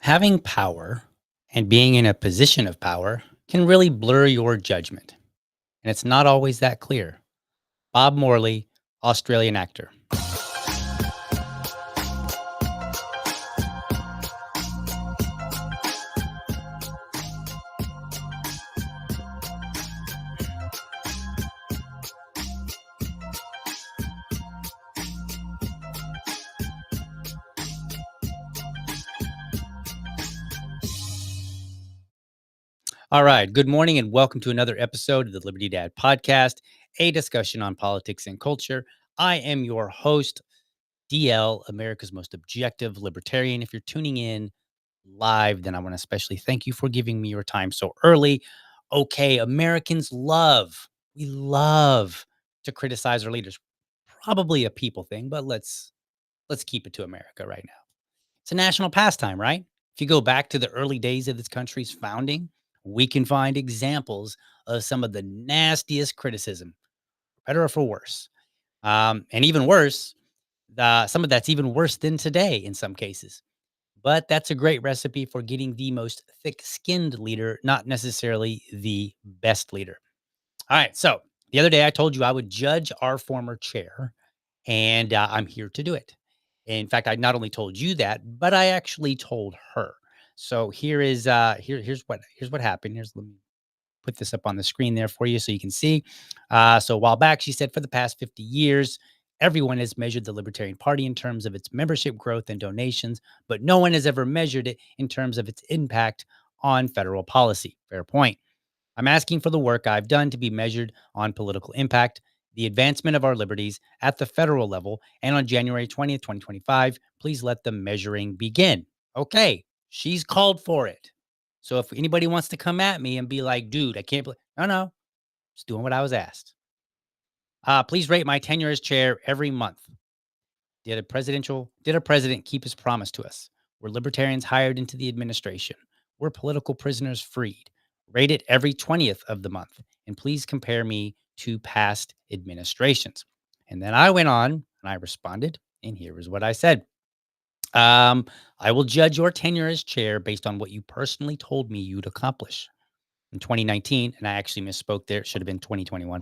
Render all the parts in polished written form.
Having power and being in a position of power can really blur your judgment, and it's not always that clear. Bob Morley, Australian actor. All right. Good morning and welcome to another episode of the Liberty Dad podcast, a discussion on politics and culture. I am your host, DL, America's most objective libertarian. If you're tuning in live, then I want to especially thank you for giving me your time so early. Okay, Americans we love to criticize our leaders. Probably a people thing, but let's keep it to America right now. It's a national pastime, right? If you go back to the early days of this country's founding, we can find examples of some of the nastiest criticism, for better or for worse. And even worse, some of that's even worse than today in some cases. But that's a great recipe for getting the most thick skinned leader, not necessarily the best leader. All right. So the other day I told you I would judge our former chair, and I'm here to do it. In fact, I not only told you that, but I actually told her. So here's what happened. Let me put this up on the screen there for you so you can see. So a while back, she said, for the past 50 years, everyone has measured the Libertarian Party in terms of its membership growth and donations, but no one has ever measured it in terms of its impact on federal policy. Fair point. I'm asking for the work I've done to be measured on political impact, the advancement of our liberties at the federal level, and on January 20th, 2025, please let the measuring begin. Okay, she's called for it. So if anybody wants to come at me and be like, dude, I can't believe, no, just doing what I was asked. Please rate my tenure as chair every month. Did a president keep his promise to us? Were libertarians hired into the administration? Were political prisoners freed? Rate it every 20th of the month. And please compare me to past administrations. And then I went on and I responded, and here is what I said. I will judge your tenure as chair based on what you personally told me you'd accomplish. In 2019, and I actually misspoke there, it should have been 2021.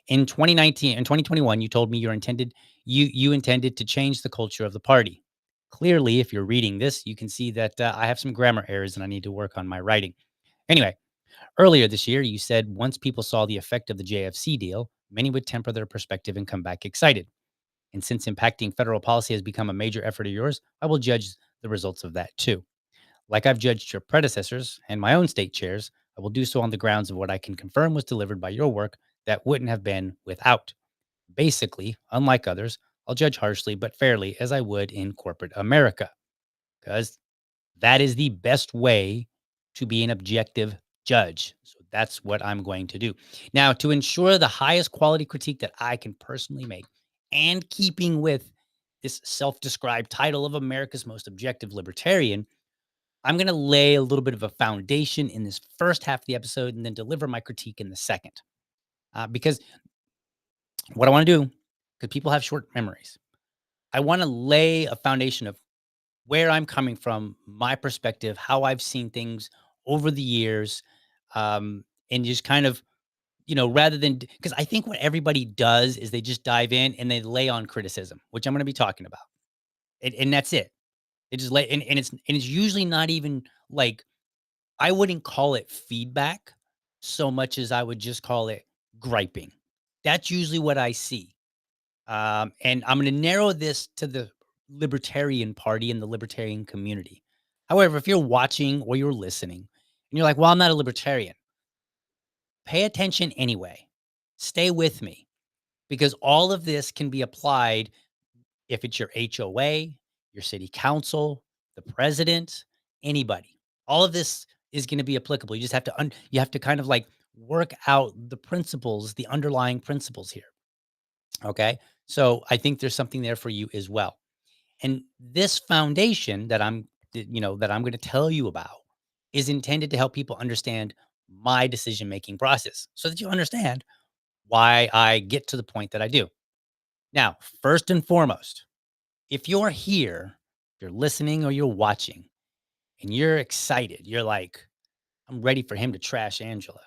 In 2019 and 2021, you told me you intended to change the culture of the party. Clearly, if you're reading this, you can see that I have some grammar errors and I need to work on my writing. Anyway, earlier this year, you said once people saw the effect of the JFC deal, many would temper their perspective and come back excited. And since impacting federal policy has become a major effort of yours, I will judge the results of that too. Like I've judged your predecessors and my own state chairs, I will do so on the grounds of what I can confirm was delivered by your work that wouldn't have been without. Basically, unlike others, I'll judge harshly but fairly as I would in corporate America, because that is the best way to be an objective judge. So that's what I'm going to do. Now, to ensure the highest quality critique that I can personally make, and keeping with this self described title of America's most objective libertarian, I'm going to lay a little bit of a foundation in this first half of the episode and then deliver my critique in the second. Because what I want to do, because people have short memories, I want to lay a foundation of where I'm coming from, my perspective, how I've seen things over the years, and just kind of, rather than, because I think what everybody does is they just dive in and they lay on criticism, which I'm going to be talking about. And that's it. They just lay, and it's usually not even like, I wouldn't call it feedback so much as I would just call it griping. That's usually what I see. And I'm going to narrow this to the Libertarian Party and the Libertarian community. However, if you're watching or you're listening and you're like, well, I'm not a Libertarian, pay attention anyway. Stay with me, because all of this can be applied if it's your HOA, your city council, the president, anybody. All of this is going to be applicable. You just have to you have to kind of like work out the principles, the underlying principles here. Okay? So, I think there's something there for you as well. And this foundation that I'm going to tell you about is intended to help people understand my decision-making process so that you understand why I get to the point that I do. Now, first and foremost, if you're here, if you're listening or you're watching, and you're excited. You're like, I'm ready for him to trash Angela.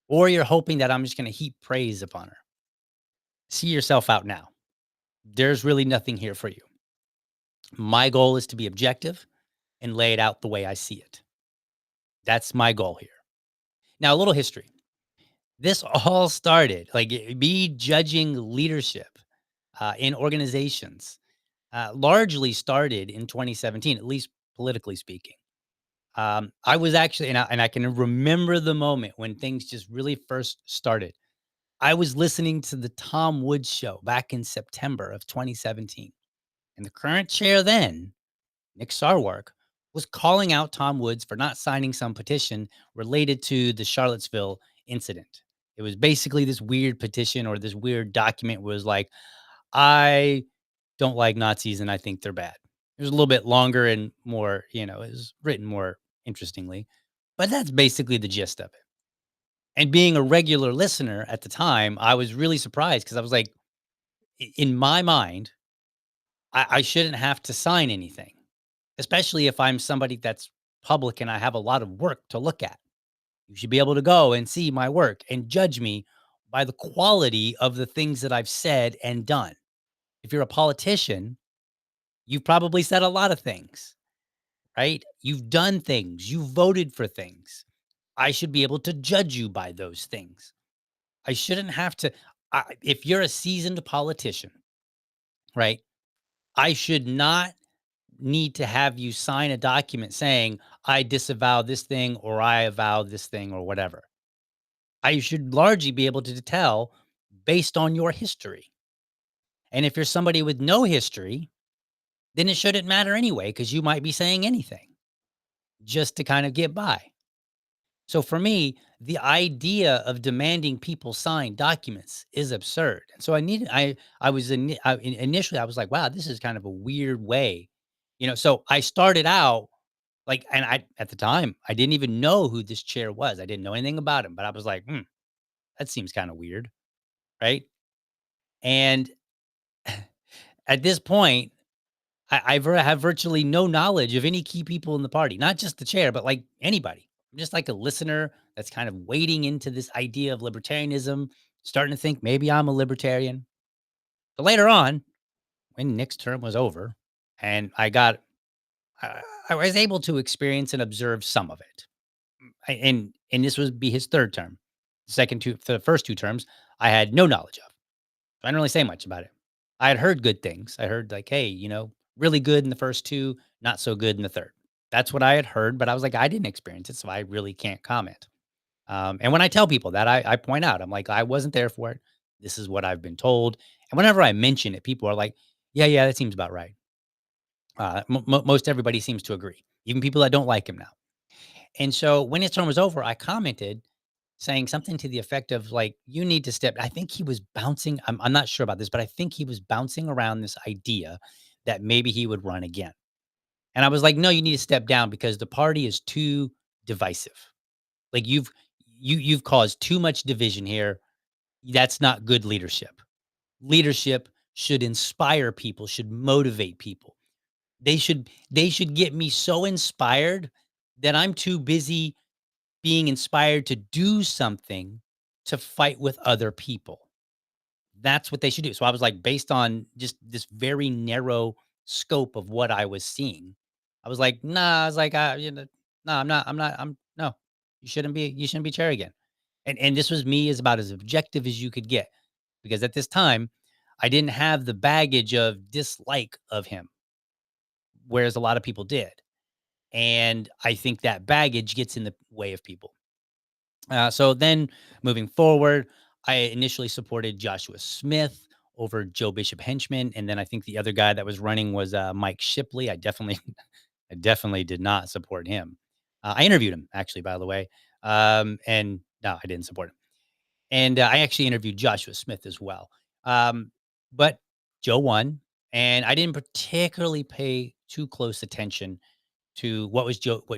Or you're hoping that I'm just going to heap praise upon her. See yourself out now. There's really nothing here for you. My goal is to be objective and lay it out the way I see it. That's my goal here. Now, a little history. This all started like me judging leadership in organizations, largely started in 2017, at least politically speaking. I was actually, and I can remember the moment when things just really first started. I was listening to the Tom Woods show back in September of 2017. And the current chair then, Nick Sarwark, was calling out Tom Woods for not signing some petition related to the Charlottesville incident. It was basically this weird petition or this weird document was like, I don't like Nazis and I think they're bad. It was a little bit longer and more, it was written more interestingly, but that's basically the gist of it. And being a regular listener at the time, I was really surprised because I was like, in my mind, I shouldn't have to sign anything, especially if I'm somebody that's public and I have a lot of work to look at. You should be able to go and see my work and judge me by the quality of the things that I've said and done. If you're a politician, you've probably said a lot of things, right? You've done things, you voted for things. I should be able to judge you by those things. I shouldn't have to. If you're a seasoned politician, right? I should not need to have you sign a document saying, I disavow this thing or I avow this thing or whatever. I should largely be able to tell based on your history. And if you're somebody with no history, then it shouldn't matter anyway, because you might be saying anything just to kind of get by. So for me, the idea of demanding people sign documents is absurd. And so I was initially I was like, wow, this is kind of a weird way, So I started out like, and I at the time I didn't even know who this chair was. I didn't know anything about him, but I was like, that seems kind of weird, right? And at this point, have virtually no knowledge of any key people in the party, not just the chair, but like anybody. I'm just like a listener that's kind of wading into this idea of libertarianism, starting to think maybe I'm a libertarian. But later on, when Nick's term was over, and I was able to experience and observe some of it. And this would be his third term. For the first two terms, I had no knowledge of. I didn't really say much about it. I had heard good things. I heard like, hey, really good in the first two, not so good in the third. That's what I had heard, but I was like, I didn't experience it, so I really can't comment. And when I tell people that, I point out, I'm like, I wasn't there for it. This is what I've been told. And whenever I mention it, people are like, yeah, that seems about right. Most everybody seems to agree, even people that don't like him now. And so when his term was over, I commented saying something to the effect of like, you need to step. I think he was bouncing. I'm not sure about this, but I think he was bouncing around this idea that maybe he would run again. And I was like, no, you need to step down because the party is too divisive. Like you've caused too much division here. That's not good leadership. Leadership should inspire people, should motivate people. They should get me so inspired that I'm too busy being inspired to do something to fight with other people. That's what they should do. So I was like, based on just this very narrow scope of what I was seeing, I was like, nah, I was like, no, no, you shouldn't be chair again. And this was me as about as objective as you could get because at this time, I didn't have the baggage of dislike of him, whereas a lot of people did. And I think that baggage gets in the way of people. So then moving forward, I initially supported Joshua Smith over Joe Bishop Henchman. And then I think the other guy that was running was Mike Shipley. I definitely did not support him. I interviewed him actually, by the way. And no, I didn't support him. And I actually interviewed Joshua Smith as well. But Joe won. And I didn't particularly pay too close attention to what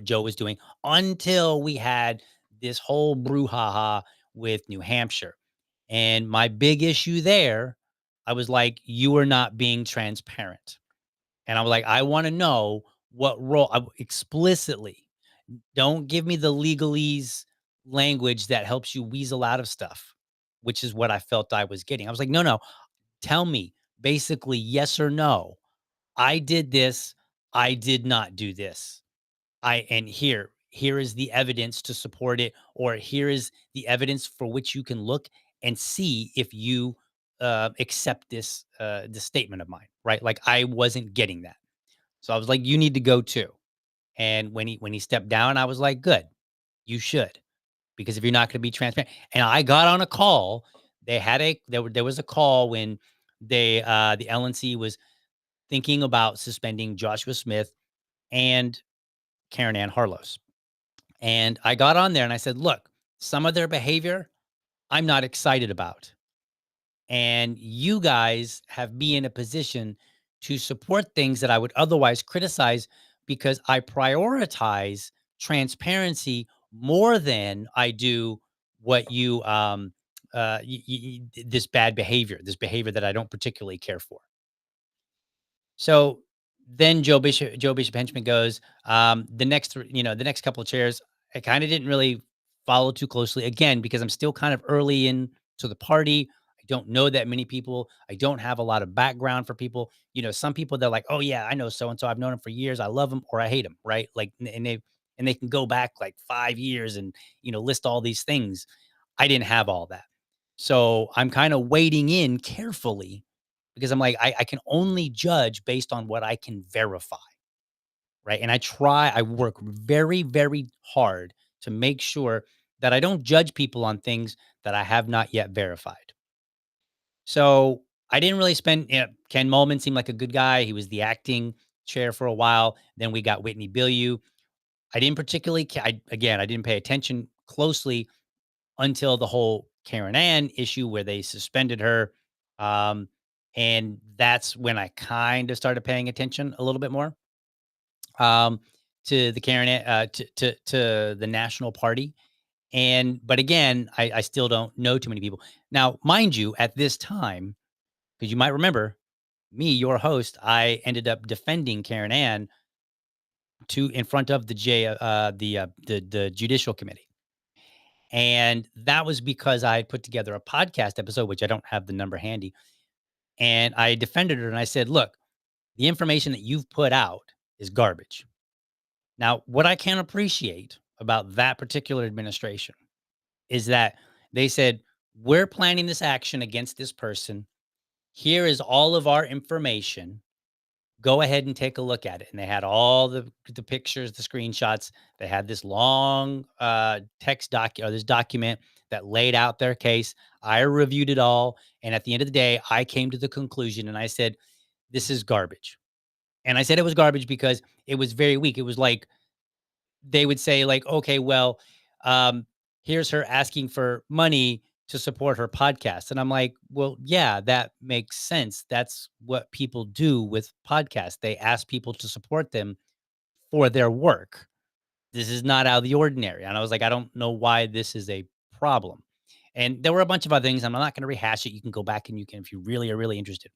Joe was doing until we had this whole brouhaha with New Hampshire. And my big issue there, I was like, you are not being transparent. And I was like, I want to know what role explicitly. Don't give me the legalese language that helps you weasel out of stuff, which is what I felt I was getting. I was like, no, no, tell me basically yes or no. I did this. I did not do this. And here is the evidence to support it, or here is the evidence for which you can look and see if you accept this statement of mine, right? Like I wasn't getting that, so I was like, you need to go too. And when he stepped down, I was like, good, you should, because if you're not going to be transparent, and I got on a call. There was a call when the LNC was thinking about suspending Joshua Smith and Karen Ann Harlos. And I got on there and I said, look, some of their behavior I'm not excited about. And you guys have me in a position to support things that I would otherwise criticize because I prioritize transparency more than I do what this bad behavior, this behavior that I don't particularly care for. So then Joe Bishop Henchman goes, the next couple of chairs, I kind of didn't really follow too closely again because I'm still kind of early in to the party. I don't know that many people. I don't have a lot of background for people. Some people they're like, oh yeah, I know so and so. I've known him for years. I love him or I hate him, right? Like, and they can go back like 5 years and list all these things. I didn't have all that, so I'm kind of wading in carefully because I'm like, I can only judge based on what I can verify, right? And I work very, very hard to make sure that I don't judge people on things that I have not yet verified. So I didn't really Ken Mullman seemed like a good guy. He was the acting chair for a while. Then we got Whitney Billieu. I didn't particularly, I didn't pay attention closely until the whole Karen Ann issue where they suspended her. Um, and that's when I kind of started paying attention a little bit more um, to the to the national party. But again, I still don't know too many people. Now, mind you, at this time, because you might remember me, your host, I ended up defending Karen Ann to in front of the judicial committee. And that was because I put together a podcast episode, which I don't have the number handy. And I defended her and I said, look, the information that you've put out is garbage. Now, what I can appreciate about that particular administration is that they said, we're planning this action against this person. Here is all of our information. Go ahead and take a look at it. And they had all the pictures, the screenshots. They had this long this document that laid out their case. I reviewed it all. And at the end of the day, I came to the conclusion and I said, this is garbage. And I said it was garbage because it was very weak. It was like they would say, like, okay, well, um, here's her asking for money to support her podcast. And I'm like, well, yeah, that makes sense. That's what people do with podcasts. They ask people to support them for their work. This is not out of the ordinary. And I was like, I don't know why this is a problem. And there were a bunch of other things. I'm not going to rehash it. You can go back and you can, if you really are really interested.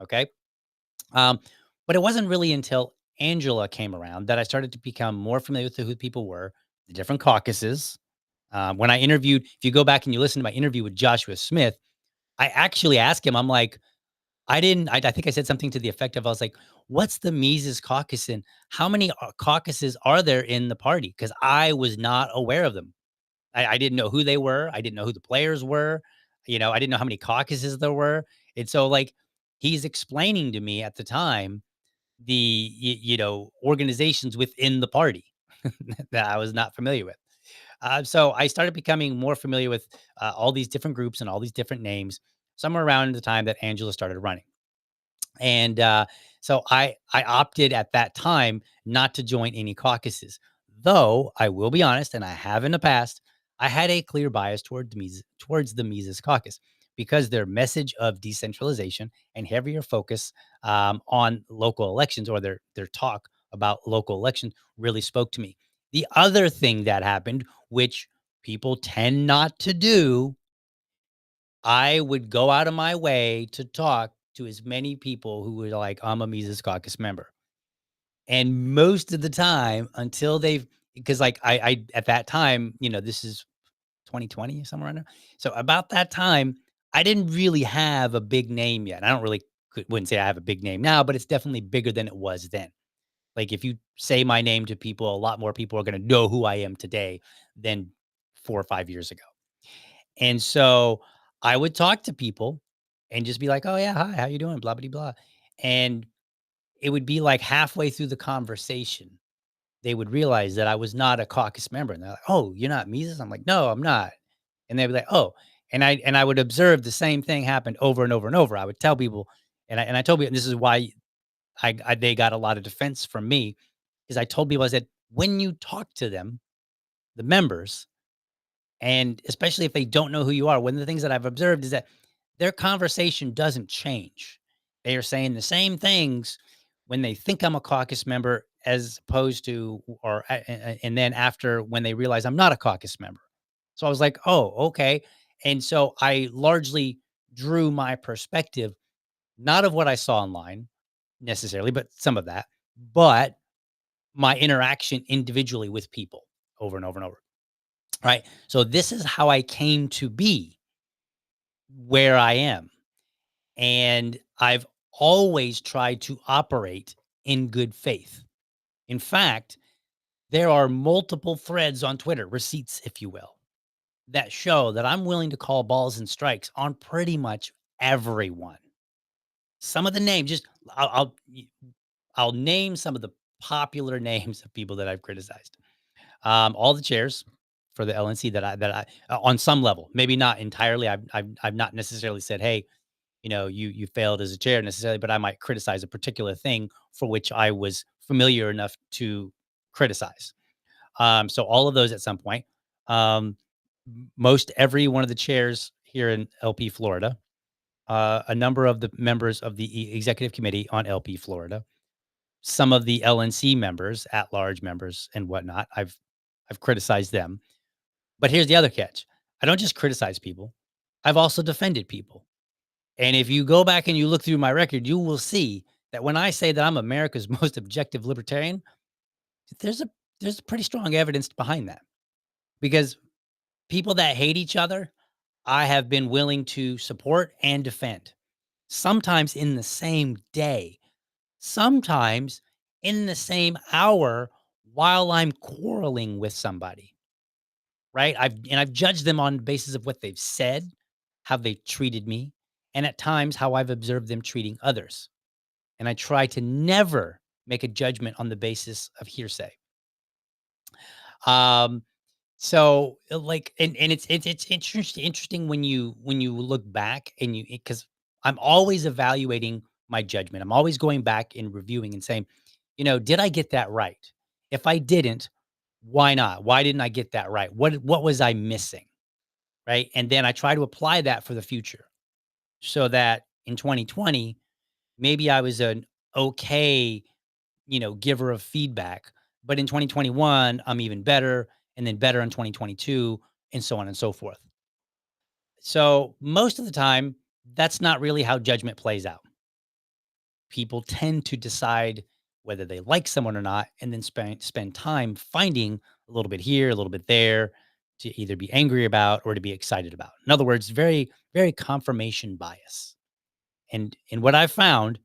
Okay. Um, but it wasn't really until Angela came around that I started to become more familiar with who people were, the different caucuses. When I interviewed, if you go back and you listen to my interview with Joshua Smith, I actually asked him, I'm like, I think I said something to the effect of, I was like, what's the Mises caucus and how many caucuses are there in the party? Because I was not aware of them. I didn't know who they were. I didn't know who the players were. I didn't know how many caucuses there were. And so, like, he's explaining to me at the time organizations within the party that I was not familiar with. So I started becoming more familiar with all these different groups and all these different names somewhere around the time that Angela started running. And so I opted at that time not to join any caucuses, though I will be honest, and I have in the past, I had a clear bias towards the Mises caucus because their message of decentralization and heavier focus on local elections, or their talk about local elections, really spoke to me. The other thing that happened, which people tend not to do, I would go out of my way to talk to as many people who were like, I'm a Mises Caucus member. And most of the time until they've because like I at that time, this is 2020 somewhere around there. So about that time, I didn't really have a big name yet. I don't really wouldn't say I have a big name now, but it's definitely bigger than it was then. Like if you say my name to people, a lot more people are going to know who I am today than 4 or 5 years ago. And so I would talk to people and just be like, "Oh yeah, hi, how you doing? Blah blah blah." And it would be like halfway through the conversation, they would realize that I was not a caucus member, and they're like, "Oh, you're not Mises?" I'm like, "No, I'm not." And they'd be like, "Oh," and I would observe the same thing happen over and over and over. I would tell people, and I told people this is why they got a lot of defense from me, because I told people I said, when you talk to them, the members, and especially if they don't know who you are, one of the things that I've observed is that their conversation doesn't change. They are saying the same things when they think I'm a caucus member as opposed to and then after when they realize I'm not a caucus member. So I was like, "Oh, okay." And so I largely drew my perspective not of what I saw online necessarily, but some of that, but my interaction individually with people over and over and over. Right. So this is how I came to be where I am. And I've always tried to operate in good faith. In fact, there are multiple threads on Twitter, receipts, if you will, that show that I'm willing to call balls and strikes on pretty much everyone. Some of the names, just I'll name some of the popular names of people that I've criticized. All the chairs for the LNC that I on some level, maybe not entirely. I've not necessarily said, "Hey, you failed as a chair," necessarily, but I might criticize a particular thing for which I was familiar enough to criticize. So all of those at some point. Um, Most every one of the chairs here in LP Florida, a number of the members of the executive committee on LP Florida, some of the LNC members, at large members and whatnot. I've criticized them. But here's the other catch. I don't just criticize people. I've also defended people. And if you go back and you look through my record, you will see that when I say that I'm America's most objective libertarian, there's a there's pretty strong evidence behind that. Because people that hate each other, I have been willing to support and defend. Sometimes in the same day, sometimes in the same hour while I'm quarreling with somebody. Right? I've judged them on the basis of what they've said, how they treated me, and at times how I've observed them treating others. And I try to never make a judgment on the basis of hearsay. Um, like, and it's interesting when you look back and you because I'm always evaluating my judgment. I'm always going back and reviewing and saying, did I get that right? If I didn't, why not? Why didn't I get that right? What was I missing? Right. And then I try to apply that for the future so that in 2020, maybe I was an okay, giver of feedback, but in 2021, I'm even better and then better in 2022 and so on and so forth. So most of the time, that's not really how judgment plays out. People tend to decide whether they like someone or not and then spend time finding a little bit here, a little bit there to either be angry about or to be excited about. In other words, very confirmation bias. And what I've found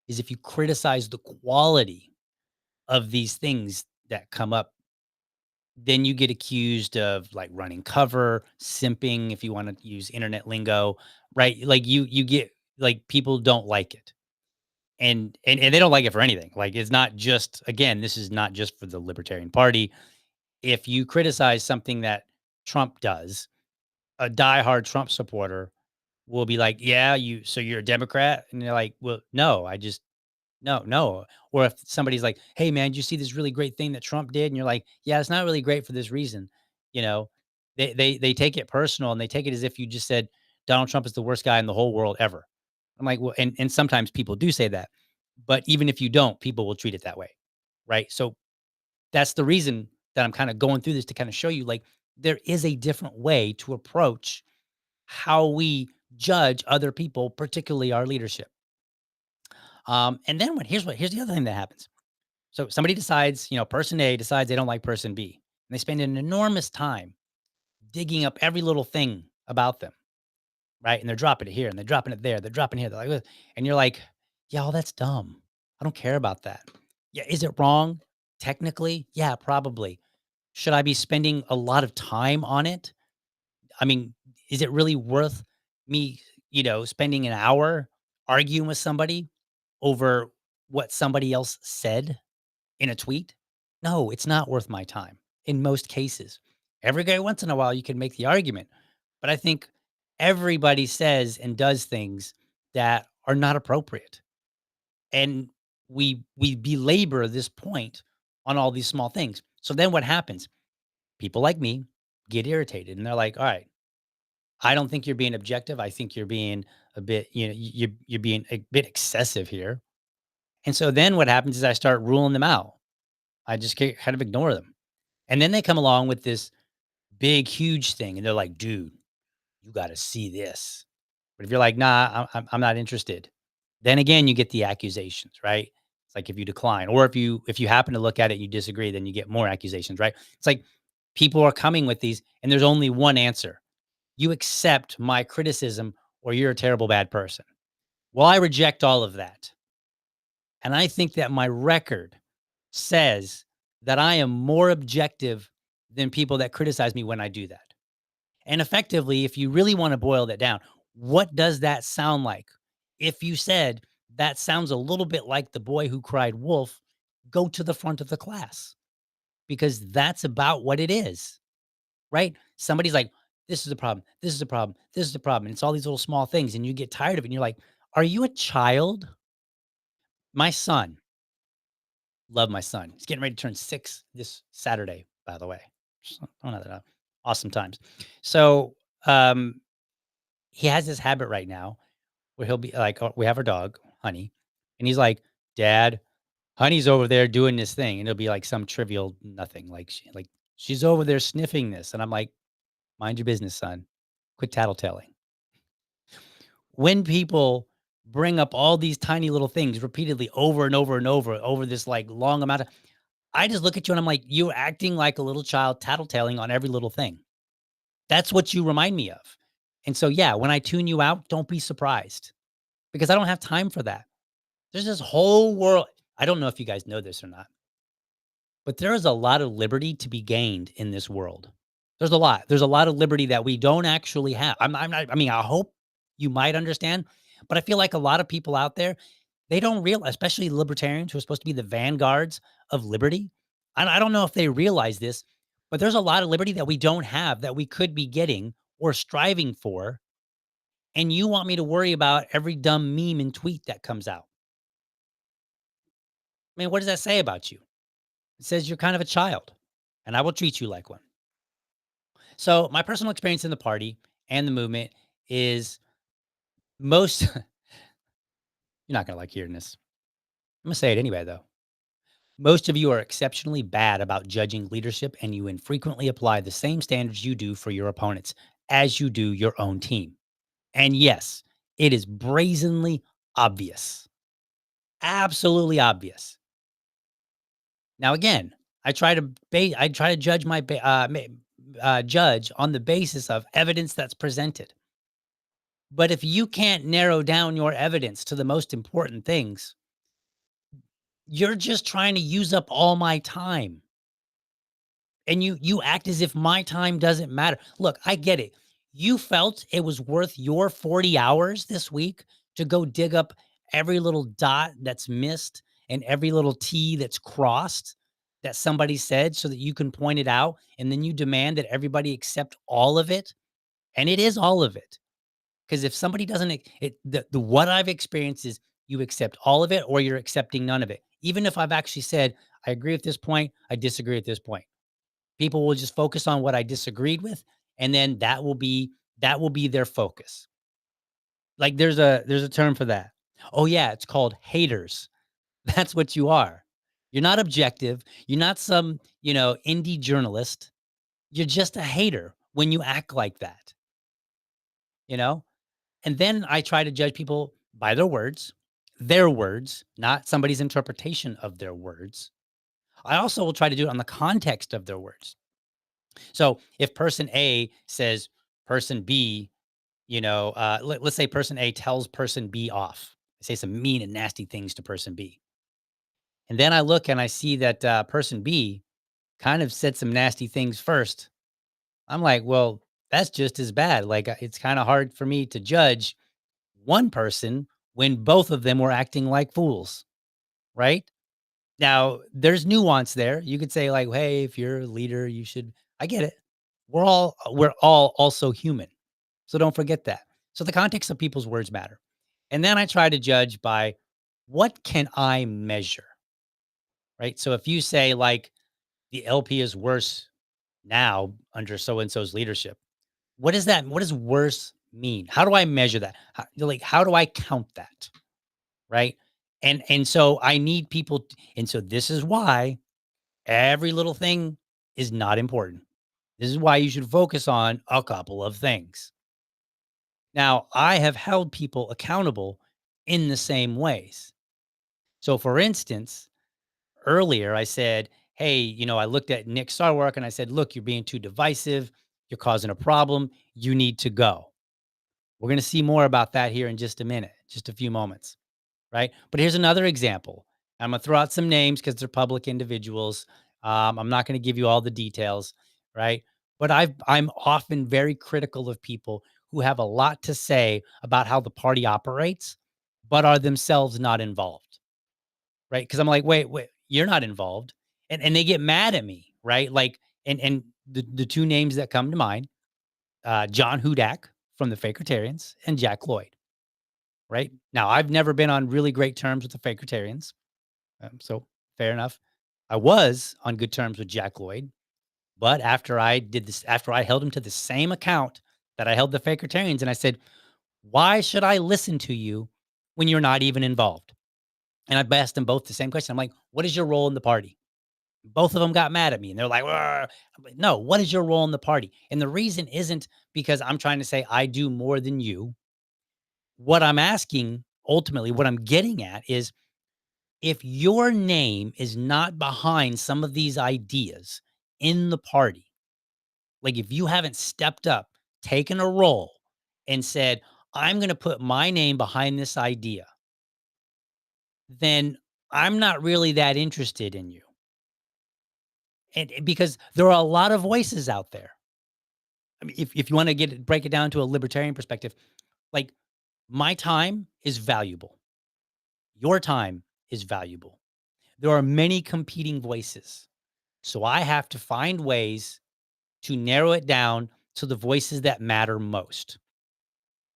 is if you criticize the quality of these things that come up, then you get accused of like running cover, simping, if you want to use internet lingo, right? Like you get like people don't like it. And they don't like it for anything. Like it's not just again, this is not just for the Libertarian Party. If you criticize something that Trump does, a diehard Trump supporter will be like, "Yeah, you're a Democrat?" And they're like, "Well, no, I just no, no." Or if somebody's like, "Hey, man, did you see this really great thing that Trump did?" And you're like, "Yeah, it's not really great for this reason." You know, they take it personal and they take it as if you just said Donald Trump is the worst guy in the whole world ever. I'm like, well, and sometimes people do say that, but even if you don't, people will treat it that way, right? So that's the reason that I'm kind of going through this to kind of show you, like, there is a different way to approach how we judge other people, particularly our leadership. And then here's the other thing that happens. So somebody decides, person A decides they don't like person B, and they spend an enormous time digging up every little thing about them, right? And they're dropping it here and they're dropping it there. They're dropping here. They're like, "Ugh," and you're like, yeah, all that's dumb. I don't care about that. Yeah. Is it wrong? Technically? Yeah, probably. Should I be spending a lot of time on it? I mean, is it really worth me, spending an hour arguing with somebody over what somebody else said in a tweet? No, it's not worth my time in most cases. Every guy once in a while you can make the argument, but I think everybody says and does things that are not appropriate. And we belabor this point on all these small things. So then what happens? People like me get irritated and they're like, "All right, I don't think you're being objective. I think you're being a bit, you're being a bit excessive here." And so then what happens is I start ruling them out. I just kind of ignore them. And then they come along with this big, huge thing, and they're like, "Dude, you got to see this." But if you're like, "Nah, I'm not interested," then again, you get the accusations, right? It's like if you decline, or if you happen to look at it and you disagree, then you get more accusations, right? It's like people are coming with these, and there's only one answer: you accept my criticism, or you're a terrible bad person. Well, I reject all of that, and I think that my record says that I am more objective than people that criticize me when I do that. And effectively, if you really want to boil that down, what does that sound like? If you said that sounds a little bit like the boy who cried wolf, go to the front of the class because that's about what it is, right? Somebody's like, this is a problem. This is a problem. This is a problem. And it's all these little small things. And you get tired of it. And you're like, are you a child? My son, love my son. He's getting ready to turn 6 this Saturday, by the way. So, oh, no, awesome times. So, he has this habit right now where he'll be like, we have our dog, Honey, and he's like, "Dad, Honey's over there doing this thing," and it'll be like some trivial nothing, like she's over there sniffing this, and I'm like, "Mind your business, son. Quit tattletelling." When people bring up all these tiny little things repeatedly over and over and over this like long amount of, I just look at you and I'm like, "You're acting like a little child, tattletelling on every little thing." That's what you remind me of. And so, yeah, when I tune you out, don't be surprised because I don't have time for that. There's this whole world. I don't know if you guys know this or not, but there is a lot of liberty to be gained in this world. There's a lot. There's a lot of liberty that we don't actually have. I'm not, I mean, I hope you might understand, but I feel like a lot of people out there, they don't realize, especially libertarians who are supposed to be the vanguards of liberty. I don't know if they realize this, but there's a lot of liberty that we don't have that we could be getting or striving for. And you want me to worry about every dumb meme and tweet that comes out. I mean, what does that say about you? It says you're kind of a child, and I will treat you like one. So, my personal experience in the party and the movement is most you're not going to like hearing this. I'm going to say it anyway, though. Most of you are exceptionally bad about judging leadership, and you infrequently apply the same standards you do for your opponents as you do your own team. And yes, it is brazenly obvious, absolutely obvious. Now, again, I try to judge judge on the basis of evidence that's presented. But if you can't narrow down your evidence to the most important things, you're just trying to use up all my time. And you act as if my time doesn't matter. Look, I get it. You felt it was worth your 40 hours this week to go dig up every little dot that's missed and every little T that's crossed that somebody said so that you can point it out. And then you demand that everybody accept all of it. And it is all of it. Because if somebody doesn't, the what I've experienced is you accept all of it or you're accepting none of it. Even if I've actually said, I agree at this point, I disagree at this point. People will just focus on what I disagreed with, and then that will be their focus. Like there's a term for that. Oh yeah, it's called haters. That's what you are. You're not objective. You're not some, indie journalist. You're just a hater when you act like that, you know? And then I try to judge people by their words, not somebody's interpretation of their words. I also will try to do it on the context of their words. So if person A says person B, let's say person A tells person B off, say some mean and nasty things to person B. And then I look and I see that person B kind of said some nasty things first. I'm like, well, that's just as bad. Like, it's kind of hard for me to judge one person when both of them were acting like fools, right? Now, there's nuance there. You could say like, "Hey, if you're a leader, you should." I get it. We're all also human. So don't forget that. So the context of people's words matter. And then I try to judge by what can I measure, right? So if you say like the LP is worse now under so and so's leadership, what is that? What does worse mean? How do I measure that? How do I count that? Right? And so I need people and so this is why every little thing is not important. This is why you should focus on a couple of things. Now, I have held people accountable in the same ways. So, for instance, earlier I said, "Hey, I looked at Nick's star work and I said, look, you're being too divisive. You're causing a problem. You need to go." We're going to see more about that here in just a minute, just a few moments. Right? But here's another example. I'm gonna throw out some names because they're public individuals. I'm not going to give you all the details, right? But I'm often very critical of people who have a lot to say about how the party operates, but are themselves not involved, right? Because I'm like, wait, you're not involved, and they get mad at me, right? Like, and the two names that come to mind, John Hudak from the Fakertarians and Jack Lloyd. Right? Now, I've never been on really great terms with the Fakertarians, so fair enough. I was on good terms with Jack Lloyd, but after I held him to the same account that I held the Fakertarians, and I said, "Why should I listen to you when you're not even involved?" And I asked them both the same question. I'm like, "What is your role in the party?" Both of them got mad at me, and they're like, "Arr." I'm like, "No, what is your role in the party?" And the reason isn't because I'm trying to say I do more than you. What I'm asking, ultimately, what I'm getting at is if your name is not behind some of these ideas in the party, like if you haven't stepped up, taken a role, and said, I'm going to put my name behind this idea, then I'm not really that interested in you. And because there are a lot of voices out there. I mean, if you want to break it down to a libertarian perspective, like my time is valuable. Your time is valuable. There are many competing voices. So I have to find ways to narrow it down to the voices that matter most,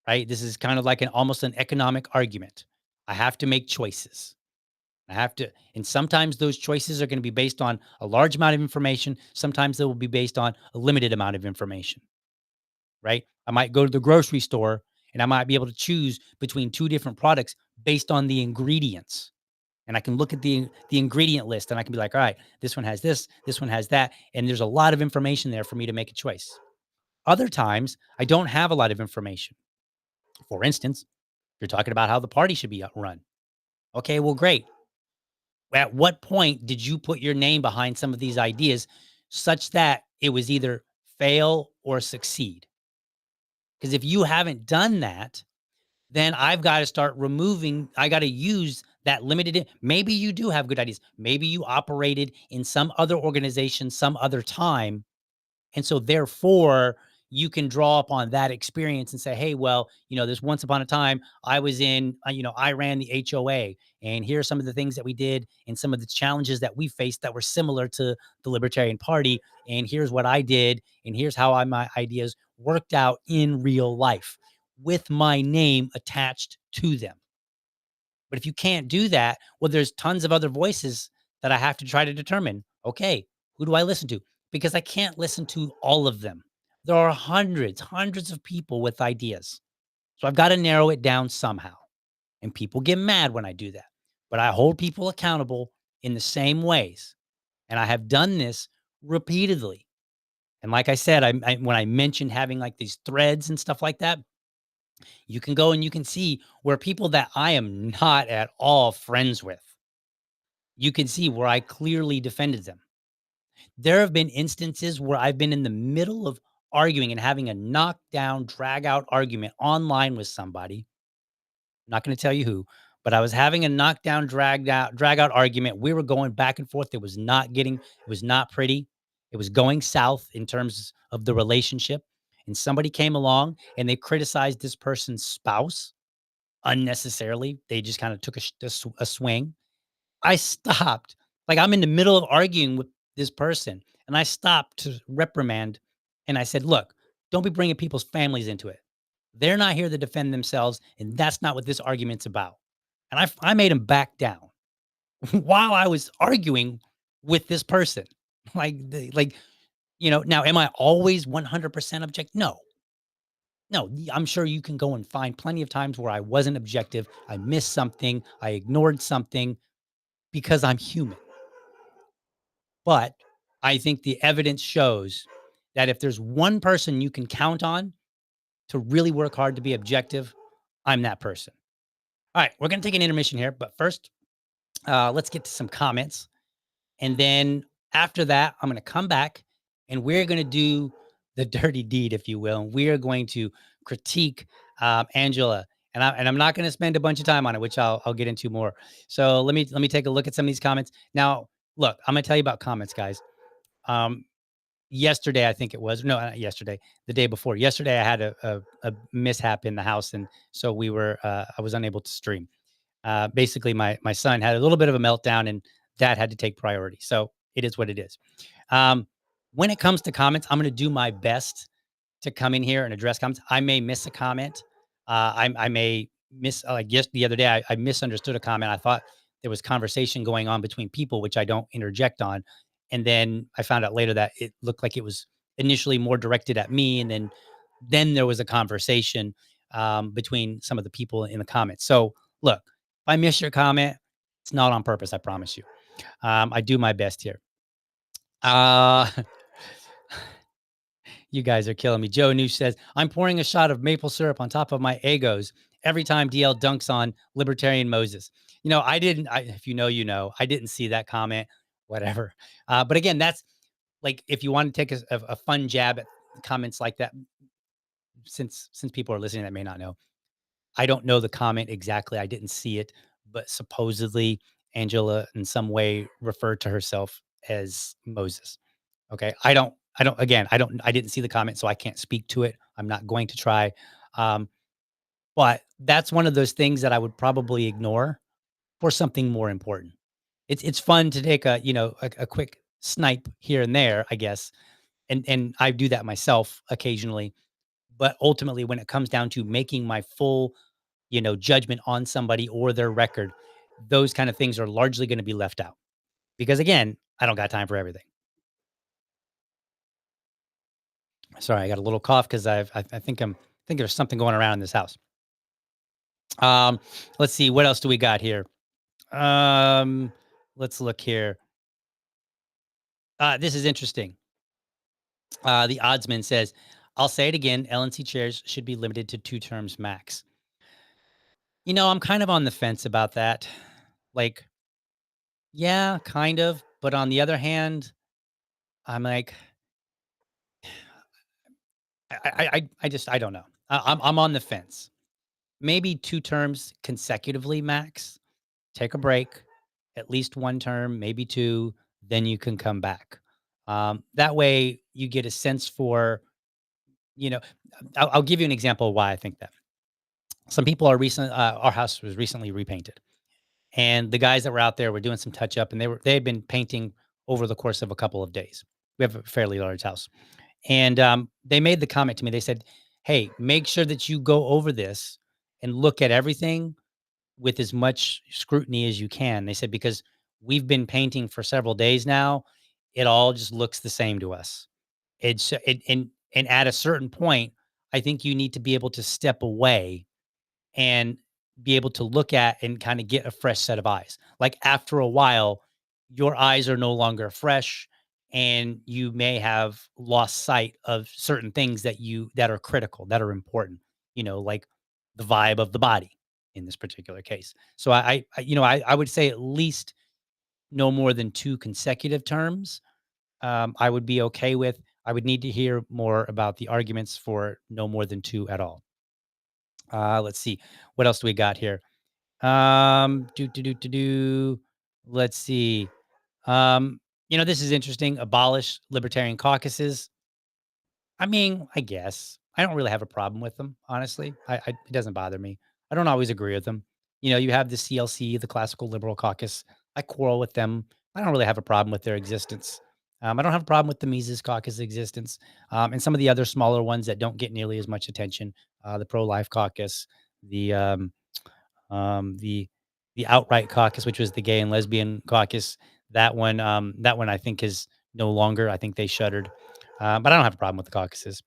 right? This is kind of like almost an economic argument. I have to make choices. And sometimes those choices are going to be based on a large amount of information. Sometimes they will be based on a limited amount of information, right? I might go to the grocery store and I might be able to choose between two different products based on the ingredients. And I can look at the ingredient list and I can be like, all right, this one has this one has that. And there's a lot of information there for me to make a choice. Other times, I don't have a lot of information. For instance, you're talking about how the party should be run. Okay, well, great. At what point did you put your name behind some of these ideas such that it was either fail or succeed? Because if you haven't done that, then I've got to start removing, I got to use that limited. Maybe you do have good ideas. Maybe you operated in some other organization, some other time. And so therefore, you can draw upon that experience and say, hey, well, this once upon a time I was in, I ran the HOA and here are some of the things that we did and some of the challenges that we faced that were similar to the Libertarian Party. And here's what I did. And here's how my ideas worked out in real life with my name attached to them. But if you can't do that, well, there's tons of other voices that I have to try to determine, okay, who do I listen to? Because I can't listen to all of them. There are hundreds of people with ideas. So I've got to narrow it down somehow. And people get mad when I do that. But I hold people accountable in the same ways. And I have done this repeatedly. And like I said, when I mentioned having like these threads and stuff like that, you can go and you can see where people that I am not at all friends with you can see where I clearly defended them. There have been instances where I've been in the middle of arguing and having a knockdown, drag out argument online with somebody. I'm not going to tell you who, but I was having a knockdown, drag out argument. We were going back and forth. It was not pretty. It was going south in terms of the relationship. And somebody came along and they criticized this person's spouse unnecessarily. They just kind of took a swing. I stopped. Like, I'm in the middle of arguing with this person, and I stopped to reprimand, and I said, "Look, don't be bringing people's families into it. They're not here to defend themselves, and that's not what this argument's about." And I made him back down while I was arguing with this person. Now am I always 100% object? No. No, I'm sure you can go and find plenty of times where I wasn't objective. I missed something, I ignored something because I'm human. But I think the evidence shows that if there's one person you can count on to really work hard to be objective, I'm that person. All right, we're going to take an intermission here, but first, let's get to some comments. And then after that, I'm going to come back and we're going to do the dirty deed, if you will. And we are going to critique Angela. And I'm not going to spend a bunch of time on it, which I'll get into more. So let me take a look at some of these comments. Now, look, I'm going to tell you about comments, guys. Um, Yesterday, I think it was no, not yesterday, the day before. Yesterday, I had a mishap in the house, and so I was unable to stream. Basically, my son had a little bit of a meltdown, and dad had to take priority. So it is what it is. Um, when it comes to comments, I'm going to do my best to come in here and address comments. I may miss a comment. I may miss, like, yes, the other day, I misunderstood a comment. I thought there was conversation going on between people, which I don't interject on. And then I found out later that it looked like it was initially more directed at me. And then there was a conversation between some of the people in the comments. So look, if I miss your comment, it's not on purpose. I promise you. I do my best here. Uh, You guys are killing me. Joe Noosh says, I'm pouring a shot of maple syrup on top of my egos every time DL dunks on Libertarian Moses. If you know, you know, I didn't see that comment, whatever. But again, that's like, if you want to take a fun jab at comments like that, since people are listening that may not know, I don't know the comment exactly. I didn't see it, but supposedly Angela in some way referred to herself as Moses. Okay. I didn't see the comment, so I can't speak to it. I'm not going to try. Um, but that's one of those things that I would probably ignore for something more important. It's fun to take a quick snipe here and there, I guess. And I do that myself occasionally. But ultimately, when it comes down to making my full, judgment on somebody or their record, those kind of things are largely going to be left out. Because again, I don't got time for everything. Sorry, I got a little cough because I think there's something going around in this house. Um, let's see, what else do we got here? Um, let's look here. This is interesting. The oddsman says, I'll say it again, LNC chairs should be limited to 2 terms max. I'm kind of on the fence about that. Like, yeah, kind of, but on the other hand, I'm like, I don't know. I'm on the fence. Maybe 2 terms consecutively max. Take a break, at least 1 term, maybe 2, then you can come back. That way you get a sense for, you know, I'll give you an example of why I think that. Some people our house was recently repainted. And the guys that were out there were doing some touch up and they had been painting over the course of a couple of days. We have a fairly large house. And they made the comment to me. They said, "Hey, make sure that you go over this and look at everything with as much scrutiny as you can." They said, because we've been painting for several days now, it all just looks the same to us. And at a certain point, I think you need to be able to step away and be able to look at and kind of get a fresh set of eyes. Like, after a while, your eyes are no longer fresh and you may have lost sight of certain things that are critical, that are important, like the vibe of the body in this particular case. So I would say at least no more than 2 consecutive terms, I would be okay with. I would need to hear more about the arguments for no more than 2 at all. Let's see. What else do we got here? Do. Let's see. Um, this is interesting. Abolish libertarian caucuses. I mean, I guess I don't really have a problem with them, honestly. It doesn't bother me. I don't always agree with them. You have the CLC, the Classical Liberal Caucus. I quarrel with them. I don't really have a problem with their existence. I don't have a problem with the Mises Caucus existence, and some of the other smaller ones that don't get nearly as much attention. The Pro Life Caucus, the um, the the Outright Caucus, which was the Gay and Lesbian Caucus. That one I think is no longer. I think they shuttered. But I don't have a problem with the caucuses.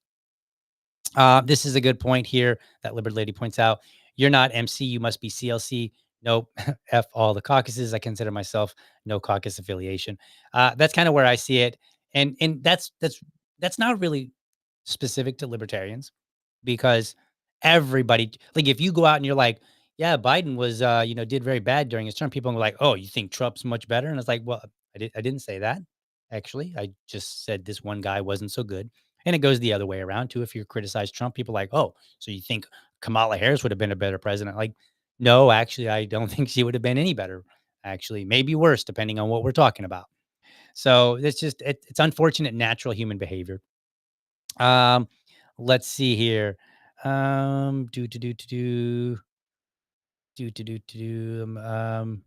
This is a good point here that Liberty Lady points out. You're not MC, you must be CLC. Nope. F all the caucuses. I consider myself no caucus affiliation. That's kind of where I see it. And that's not really specific to libertarians because everybody, like, if you go out and you're like, yeah, Biden was did very bad during his term, people are like, oh, you think Trump's much better? And it's like, well, I didn't say that. Actually, I just said this one guy wasn't so good. And it goes the other way around too. If you criticize Trump, people are like, oh, so you think Kamala Harris would have been a better president? Like, no, actually, I don't think she would have been any better. Actually, maybe worse, depending on what we're talking about. So it's unfortunate natural human behavior. Um, let's see here. Do do do do do do do do do.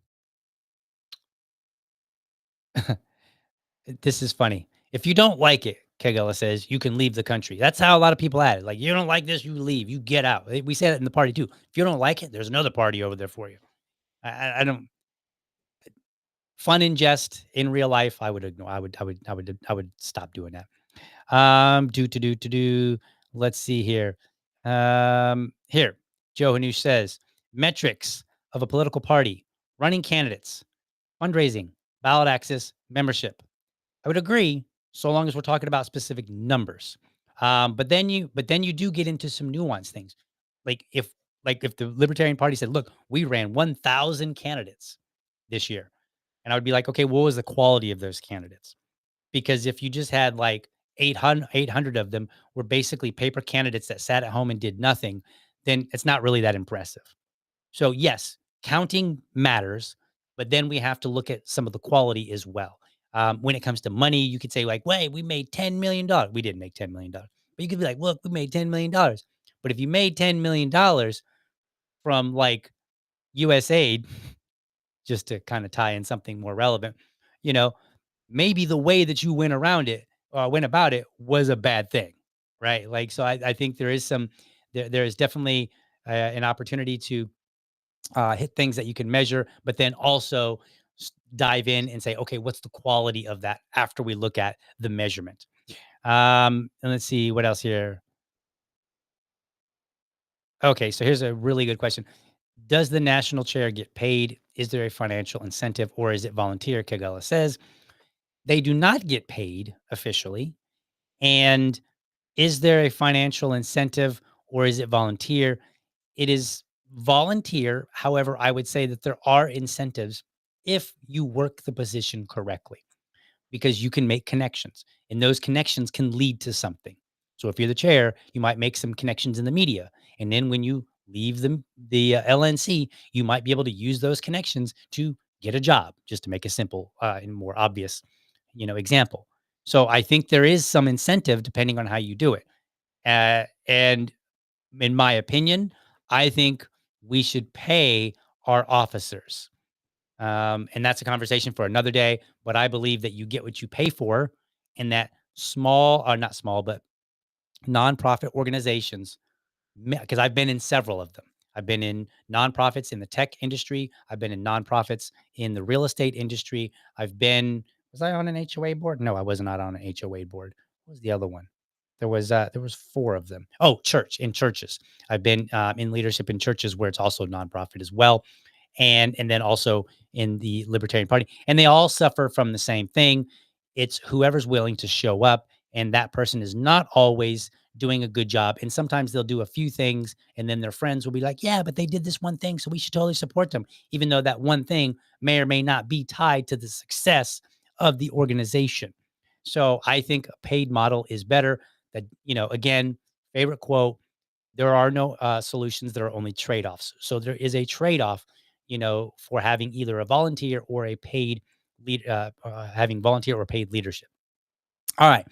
This is funny. If you don't like it, Kegela says, you can leave the country. That's how a lot of people at it. Like, you don't like this, you leave, you get out. We say that in the party too. If you don't like it, there's another party over there for you. I don't fun in jest in real life. I would ignore. I would stop doing that. Do. Let's see here. Here, Joe Hanush says metrics of a political party, running candidates, fundraising, ballot access, membership. I would agree, so long as we're talking about specific numbers. But then you do get into some nuanced things. Like if the Libertarian Party said, "Look, we ran 1,000 candidates this year," and I would be like, "Okay, what was the quality of those candidates?" Because if you just had like 800 of them were basically paper candidates that sat at home and did nothing, then it's not really that impressive. So yes, counting matters, but then we have to look at some of the quality as well. When it comes to money, you could say like, "Wait, we made $10 million." We didn't make $10 million, but you could be like, "Look, we made $10 million." But if you made $10 million from like USAID, just to kind of tie in something more relevant, you know, maybe the way that you went about it was a bad thing, right? Like, so I think there is definitely an opportunity to hit things that you can measure, but then also dive in and say, okay, what's the quality of that after we look at the measurement? And let's see what else here. Okay, so here's a really good question. Does the national chair get paid? Is there a financial incentive or is it volunteer? Kagala says they do not get paid officially. And is there a financial incentive or is it volunteer? It is volunteer. However, I would say that there are incentives if you work the position correctly because you can make connections and those connections can lead to something. So if you're the chair, you might make some connections in the media. And then when you leave the LNC, you might be able to use those connections to get a job, just to make a simple and more obvious, example. So I think there is some incentive depending on how you do it. And in my opinion, I think we should pay our officers. And that's a conversation for another day. But I believe that you get what you pay for, and that small, or not small, but nonprofit organizations, because I've been in several of them. I've been in nonprofits in the tech industry. I've been in nonprofits in the real estate industry. Was I on an HOA board? No, I was not on an HOA board. What was the other one? There was four of them. Oh, in churches. I've been in leadership in churches where it's also nonprofit as well, and then also in the Libertarian Party, and they all suffer from the same thing. It's whoever's willing to show up, and that person is not always doing a good job. And sometimes they'll do a few things and then their friends will be like, yeah, but they did this one thing. So we should totally support them, even though that one thing may or may not be tied to the success of the organization. So I think a paid model is better. That, again, favorite quote, there are no solutions, there are only trade-offs. So there is a trade-off, for having either a volunteer or a paid having volunteer or paid leadership. All right.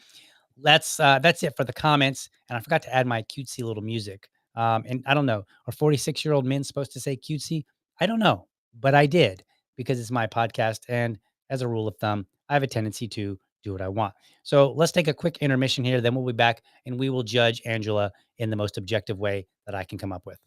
That's it for the comments. And I forgot to add my cutesy little music. And I don't know, are 46-year-old men supposed to say cutesy? I don't know, but I did because it's my podcast. And as a rule of thumb, I have a tendency to do what I want. So let's take a quick intermission here. Then we'll be back and we will judge Angela in the most objective way that I can come up with.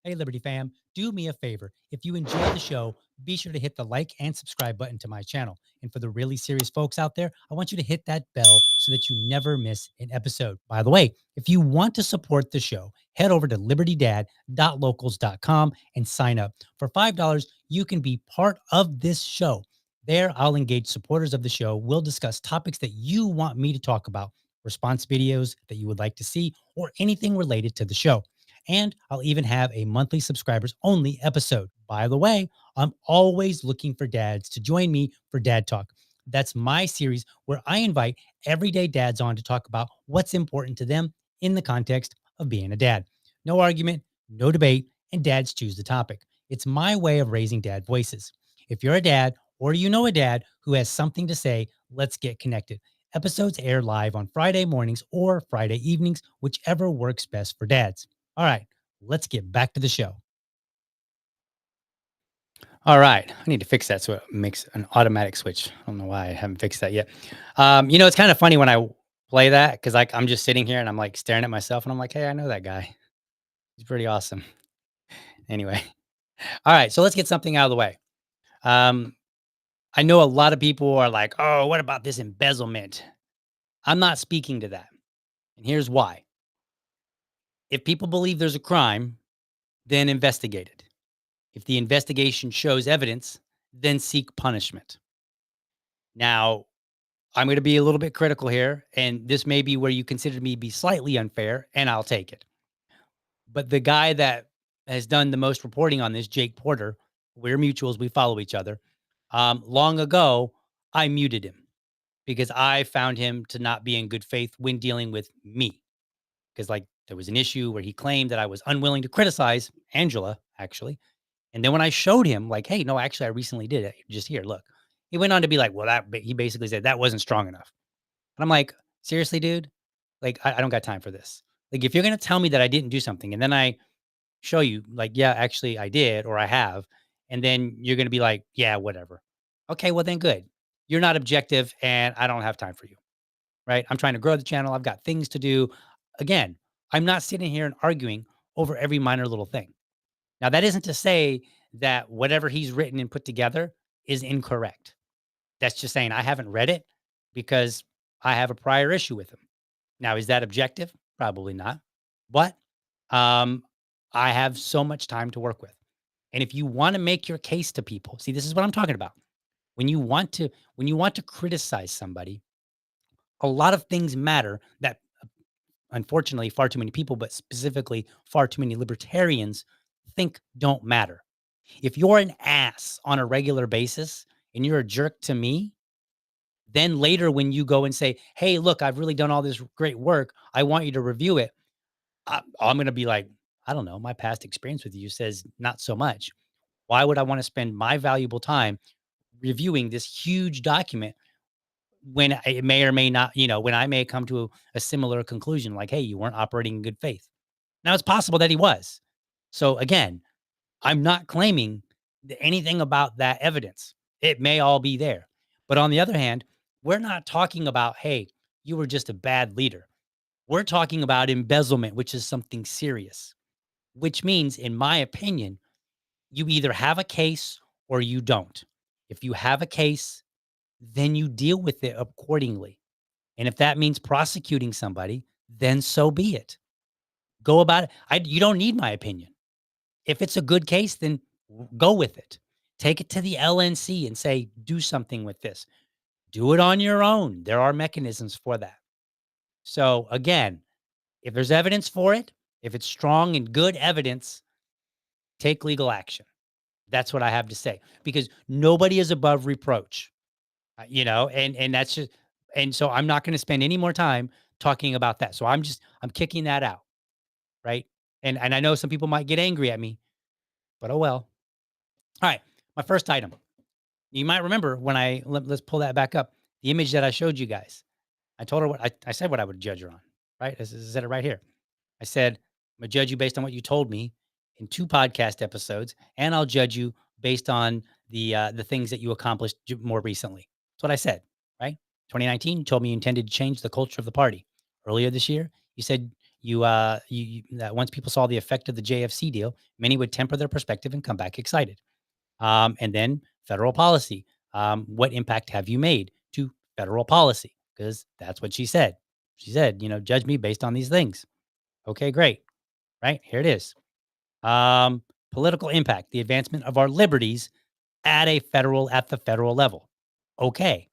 Hey, Liberty fam, do me a favor. If you enjoy the show, be sure to hit the like and subscribe button to my channel. And for the really serious folks out there, I want you to hit that bell so that you never miss an episode. By the way, if you want to support the show, head over to libertydad.locals.com and sign up. For $5, you can be part of this show. There, I'll engage supporters of the show. We'll discuss topics that you want me to talk about, response videos that you would like to see, or anything related to the show. And I'll even have a monthly subscribers only episode. By the way, I'm always looking for dads to join me for Dad Talk. That's my series where I invite everyday dads on to talk about what's important to them in the context of being a dad. No argument, no debate, and dads choose the topic. It's my way of raising dad voices. If you're a dad or you know a dad who has something to say, let's get connected. Episodes air live on Friday mornings or Friday evenings, whichever works best for dads. All right, let's get back to the show. All right, I need to fix that so it makes an automatic switch. I don't know why I haven't fixed that yet. It's kind of funny when I play that because I'm just sitting here and I'm like staring at myself and I'm like, hey, I know that guy. He's pretty awesome. Anyway, all right, so let's get something out of the way. I know a lot of people are like, oh, what about this embezzlement? I'm not speaking to that. And here's why. If people believe there's a crime, then investigate it. If the investigation shows evidence, then seek punishment. Now, I'm going to be a little bit critical here, and this may be where you consider me be slightly unfair, and I'll take it. But the guy that has done the most reporting on this, Jake Porter, we're mutuals, we follow each other. Long ago, I muted him because I found him to not be in good faith when dealing with me. Because there was an issue where he claimed that I was unwilling to criticize Angela, actually. And then when I showed him, like, hey, no, actually, I recently did it. Just here, look. He went on to be like, well, he basically said that wasn't strong enough. And I'm like, seriously, dude? Like, I don't got time for this. Like, if you're going to tell me that I didn't do something and then I show you, like, yeah, actually, I did or I have, and then you're going to be like, yeah, whatever. Okay, well, then good. You're not objective and I don't have time for you. Right. I'm trying to grow the channel. I've got things to do. Again, I'm not sitting here and arguing over every minor little thing. Now, that isn't to say that whatever he's written and put together is incorrect. That's just saying I haven't read it because I have a prior issue with him. Now, is that objective? Probably not. But I have so much time to work with. And if you want to make your case to people, see, this is what I'm talking about. When you want to criticize somebody, a lot of things matter that unfortunately far too many people, but specifically far too many libertarians think don't matter. If you're an ass on a regular basis and you're a jerk to me, then later when you go and say, hey, look, I've really done all this great work, I want you to review it. I'm going to be like, I don't know. My past experience with you says not so much. Why would I want to spend my valuable time reviewing this huge document when it may or may not, when I may come to a similar conclusion like, hey, you weren't operating in good faith. Now, it's possible that he was. So again, I'm not claiming anything about that evidence. It may all be there. But on the other hand, we're not talking about, hey, you were just a bad leader. We're talking about embezzlement, which is something serious, which means, in my opinion, you either have a case or you don't. If you have a case, then you deal with it accordingly. And if that means prosecuting somebody, then so be it. Go about it. You don't need my opinion. If it's a good case, then go with it. Take it to the LNC and say, do something with this. Do it on your own. There are mechanisms for that. So again, If there's evidence for it, if it's strong and good evidence, take legal action. That's what I have to say, because nobody is above reproach, and that's just, and so I'm not going to spend any more time talking about that. So I'm kicking that out. Right. And I know some people might get angry at me, but oh well. All right. My first item. You might remember when let's pull that back up. The image that I showed you guys. I told her I said what I would judge her on. Right. I said it right here. I said, I'm going to judge you based on what you told me in 2 podcast episodes, and I'll judge you based on the things that you accomplished more recently. That's what I said, right? 2019, you told me you intended to change the culture of the party. Earlier this year, you said that once people saw the effect of the JFC deal, many would temper their perspective and come back excited. And then federal policy. What impact have you made to federal policy? Because that's what she said. She said, judge me based on these things. Okay, great. Right, here it is. Political impact, the advancement of our liberties at the federal level. Okay,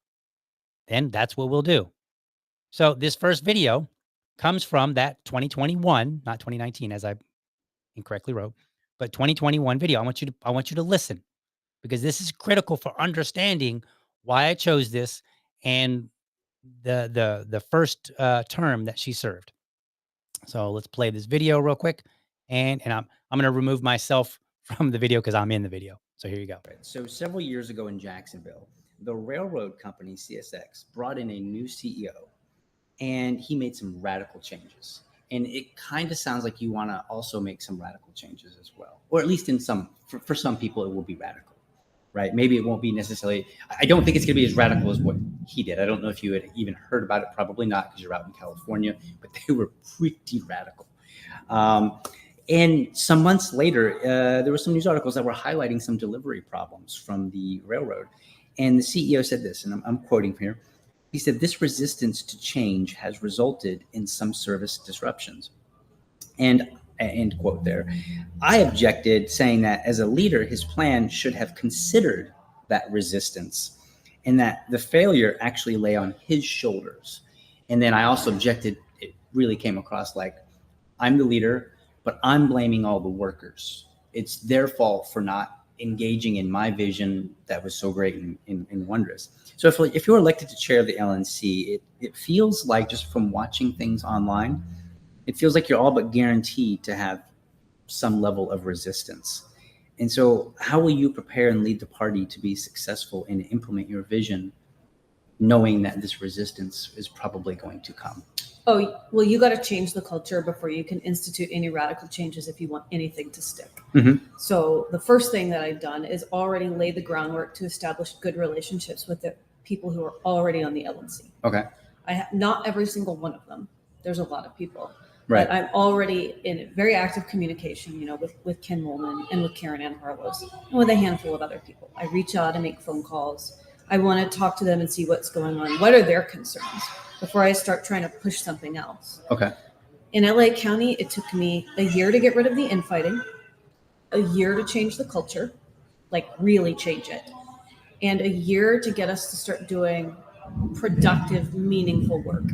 then that's what we'll do. So this first video comes from that 2021, not 2019, as I incorrectly wrote, but 2021 video. I want you to listen, because this is critical for understanding why I chose this and the first term that she served. So let's play this video real quick, and I'm going to remove myself from the video because I'm in the video. So here you go. So several years ago in Jacksonville, the railroad company CSX brought in a new CEO, and he made some radical changes. And it kind of sounds like you want to also make some radical changes as well, or at least for some people, it will be radical, right? Maybe it won't be necessarily. I don't think it's going to be as radical as what he did. I don't know if you had even heard about it. Probably not, because you're out in California, but they were pretty radical. And some months later, there were some news articles that were highlighting some delivery problems from the railroad. And the CEO said this, and I'm quoting here. He said, "This resistance to change has resulted in some service disruptions." And end quote there. I objected, saying that as a leader, his plan should have considered that resistance, and that the failure actually lay on his shoulders. And then I also objected. It really came across like, I'm the leader, but I'm blaming all the workers. It's their fault for not engaging in my vision that was so great and wondrous. So if you're elected to chair the LNC, it feels like, just from watching things online, it feels like you're all but guaranteed to have some level of resistance. And so how will you prepare and lead the party to be successful and implement your vision, knowing that this resistance is probably going to come? Oh, well, you got to change the culture before you can institute any radical changes if you want anything to stick. Mm-hmm. So the first thing that I've done is already lay the groundwork to establish good relationships with the people who are already on the LNC. Okay. I have not every single one of them. There's a lot of people. Right. But I'm already in very active communication, with Ken Woolman and with Karen Ann Harlows and with a handful of other people. I reach out and make phone calls. I want to talk to them and see what's going on. What are their concerns before I start trying to push something else? Okay. In LA County, it took me a year to get rid of the infighting, a year to change the culture, like really change it, and a year to get us to start doing productive, meaningful work.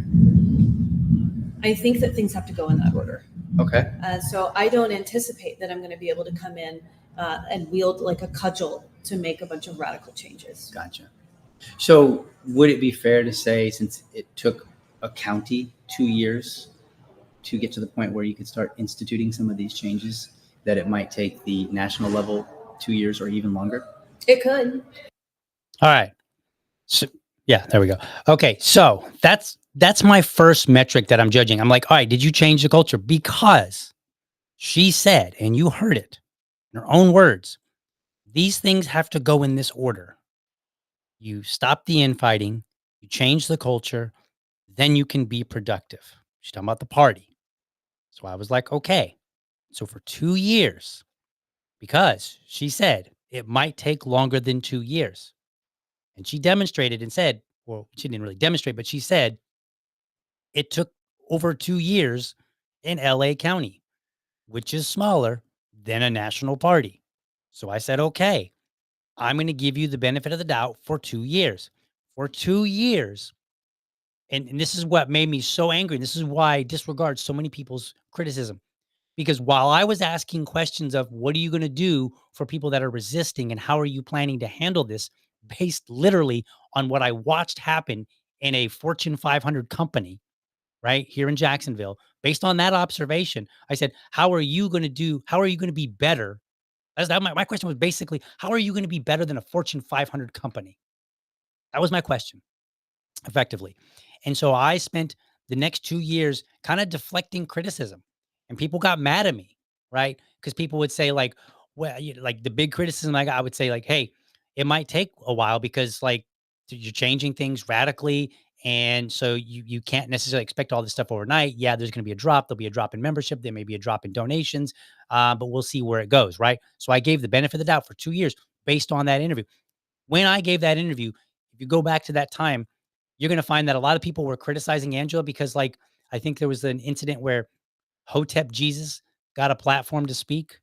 I think that things have to go in that order. Okay. So I don't anticipate that I'm going to be able to come in and wield like a cudgel to make a bunch of radical changes. Gotcha. So would it be fair to say, since it took a county 2 years to get to the point where you could start instituting some of these changes, that it might take the national level 2 years or even longer? It could. All right. So, yeah, there we go. Okay, so that's my first metric that I'm judging. I'm like, all right, did you change the culture? Because she said, and you heard it in her own words, these things have to go in this order. You stop the infighting, you change the culture, then you can be productive. She's talking about the party. So I was like, okay. So for 2 years, because she said it might take longer than 2 years. And she demonstrated and said, well, she didn't really demonstrate, but she said it took over 2 years in LA County, which is smaller than a national party. So I said, okay, I'm going to give you the benefit of the doubt for 2 years. For 2 years, And this is what made me so angry. This is why I disregard so many people's criticism. Because while I was asking questions of what are you going to do for people that are resisting and how are you planning to handle this, based literally on what I watched happen in a Fortune 500 company right here in Jacksonville, based on that observation, I said, how are you going to do? How are you going to be better? My question was basically, how are you going to be better than a Fortune 500 company? That was my question effectively. And so I spent the next 2 years kind of deflecting criticism, and people got mad at me, right? Because people would say like, well, like the big criticism I got, I would say like, hey, it might take a while because like you're changing things radically. And so you can't necessarily expect all this stuff overnight. Yeah, there's going to be a drop. There'll be a drop in membership. There may be a drop in donations, but we'll see where it goes, right? So I gave the benefit of the doubt for 2 years based on that interview. When I gave that interview, if you go back to that time, you're going to find that a lot of people were criticizing Angela because, like, I think there was an incident where Hotep Jesus got a platform to speak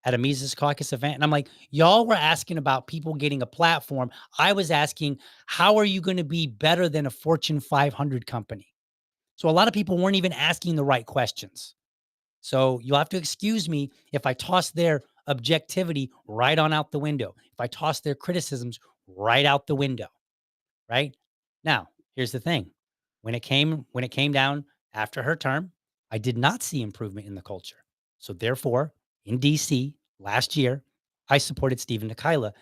at a Mises Caucus event. And I'm like, y'all were asking about people getting a platform. I was asking, how are you going to be better than a Fortune 500 company? So a lot of people weren't even asking the right questions. So you'll have to excuse me if I toss their objectivity right on out the window, if I toss their criticisms right out the window, right? Now, here's the thing. When it came down after her term, I did not see improvement in the culture. So therefore, in DC last year, I supported Stephen Nikila,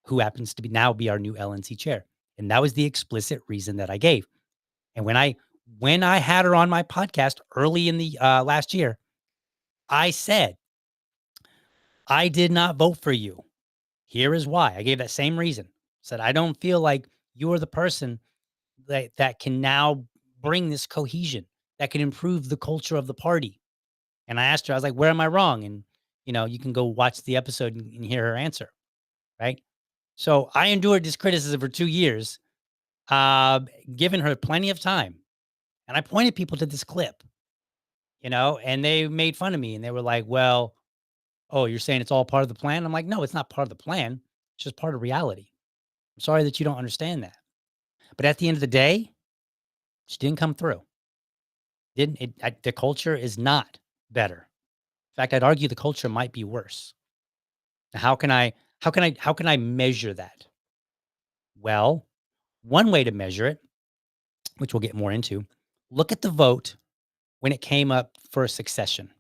who happens to be our new LNC chair. And that was the explicit reason that I gave. And when I had her on my podcast early in the last year, I said, I did not vote for you. Here is why. I gave that same reason. Said, I don't feel like you are the person that can now bring this cohesion, that can improve the culture of the party. And I asked her, I was like, where am I wrong? And, you can go watch the episode and hear her answer. Right. So I endured this criticism for 2 years, given her plenty of time. And I pointed people to this clip, and they made fun of me and they were like, well, oh, you're saying it's all part of the plan? I'm like, no, it's not part of the plan. It's just part of reality. I'm sorry that you don't understand that. But at the end of the day, she didn't come through. Didn't it? The culture is not better. In fact, I'd argue the culture might be worse. Now, how can I measure that? Well, one way to measure it, which we'll get more into, look at the vote when it came up for a succession.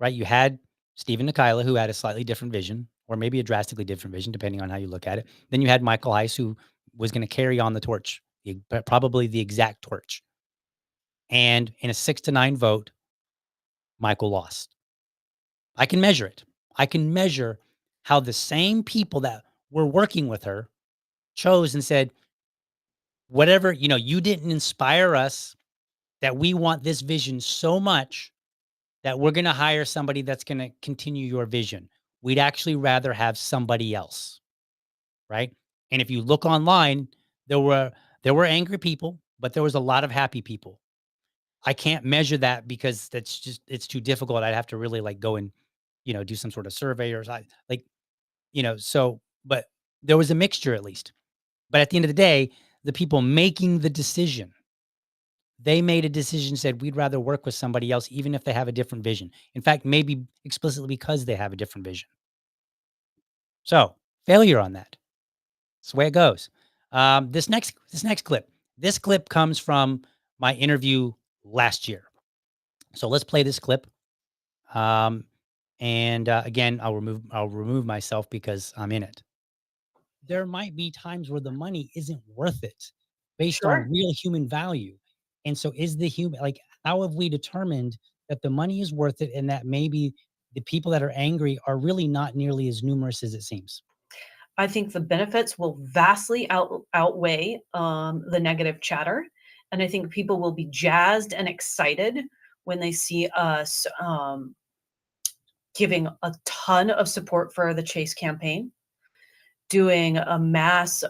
Right? You had Stephen Nikila, who had a slightly different vision, or maybe a drastically different vision, depending on how you look at it. Then you had Michael Heiss, who was going to carry on the torch, probably the exact torch. And in a 6-9 vote, Michael lost. I can measure it. I can measure how the same people that were working with her chose and said, whatever, you didn't inspire us, that we want this vision so much that we're going to hire somebody that's going to continue your vision. We'd actually rather have somebody else. Right. And if you look online, there were angry people, but there was a lot of happy people. I can't measure that because it's too difficult. I'd have to really like go and, do some sort of survey or like, but there was a mixture at least. But at the end of the day, the people making the decision, they made a decision, said, we'd rather work with somebody else, even if they have a different vision. In fact, maybe explicitly because they have a different vision. So failure on that. That's the way it goes. This next clip. This clip comes from my interview last year. So let's play this clip. And again, I'll remove myself because I'm in it. There might be times where the money isn't worth it based Sure. on real human value. And so is the human, like, how have we determined that the money is worth it and that maybe the people that are angry are really not nearly as numerous as it seems? I think the benefits will vastly outweigh the negative chatter. And I think people will be jazzed and excited when they see us giving a ton of support for the Chase campaign, doing a mass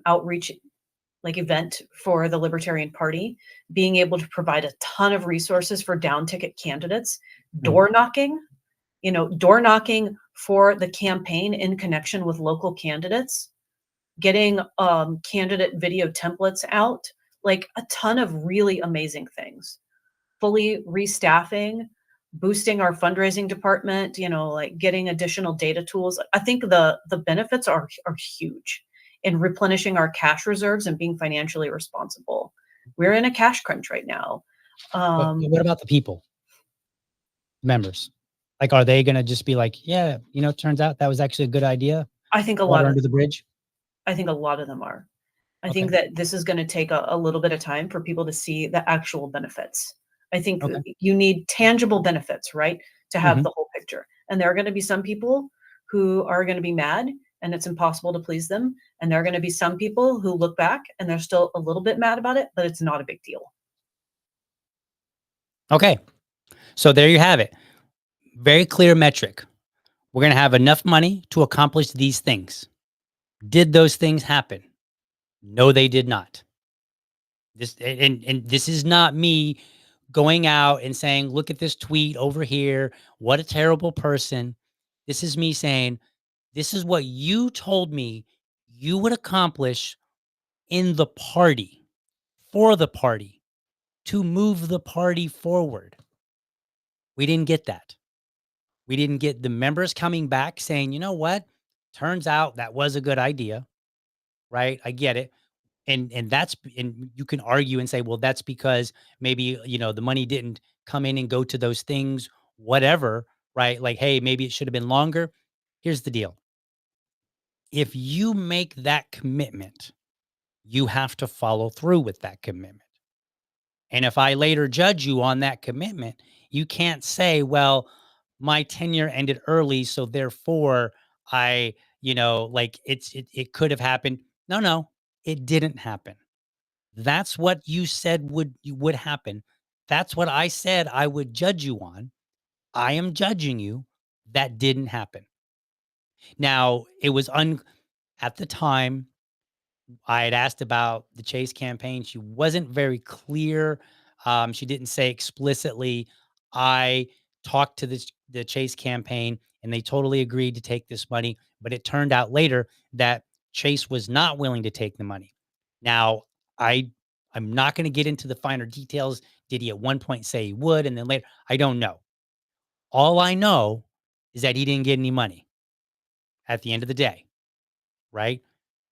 outreach like event for the Libertarian Party, being able to provide a ton of resources for down ticket candidates, door knocking, door knocking for the campaign in connection with local candidates, getting candidate video templates out, like a ton of really amazing things. Fully restaffing, boosting our fundraising department, like getting additional data tools. I think the benefits are huge in replenishing our cash reserves and being financially responsible. We're in a cash crunch right now. But what about the people, members? Like, are they going to just be like, yeah, turns out that was actually a good idea. I think a lot Water of under the bridge. I think a lot of them are. I Okay. think that this is going to take a little bit of time for people to see the actual benefits. I think Okay. you need tangible benefits, right, to have Mhm. the whole picture. And there are going to be some people who are going to be mad and it's impossible to please them. And there are going to be some people who look back and they're still a little bit mad about it, but it's not a big deal. Okay. So there you have it. Very clear metric. We're going to have enough money to accomplish these things. Did those things happen? No, they did not. And this is not me going out and saying, look at this tweet over here. What a terrible person. This is me saying, this is what you told me you would accomplish in the party, for the party, to move the party forward. We didn't get that. We didn't get the members coming back saying, you know what? Turns out that was a good idea, right? I get it. And you can argue and say, well, that's because maybe, the money didn't come in and go to those things, whatever, right? Like, hey, maybe it should have been longer. Here's the deal. If you make that commitment, you have to follow through with that commitment. And if I later judge you on that commitment, you can't say, well, my tenure ended early, so therefore I, like it could have happened. No, it didn't happen. That's what you said would happen. That's what I said I would judge you on. I am judging you. That didn't happen. Now, it was at the time I had asked about the Chase campaign. She wasn't very clear. She didn't say explicitly. I talked to the Chase campaign, and they totally agreed to take this money. But it turned out later that Chase was not willing to take the money. Now, I I'm not going to get into the finer details. Did he at one point say he would, and then later? I don't know. All I know is that he didn't get any money at the end of the day, right?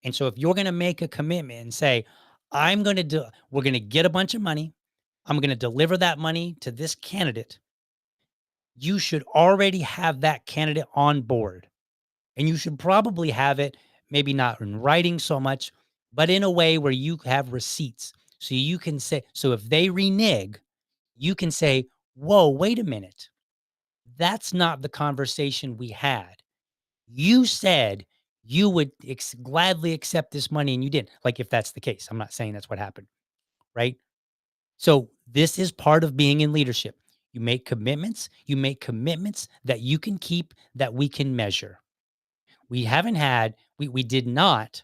And so if you're going to make a commitment and say, we're going to get a bunch of money, I'm going to deliver that money to this candidate, you should already have that candidate on board. And you should probably have it, maybe not in writing so much, but in a way where you have receipts. So you can say, so if they renege, you can say, whoa, wait a minute. That's not the conversation we had. You said you would gladly accept this money and you didn't. Like, if that's the case, I'm not saying that's what happened, right? So this is part of being in leadership. You make commitments that you can keep, that we can measure. We did not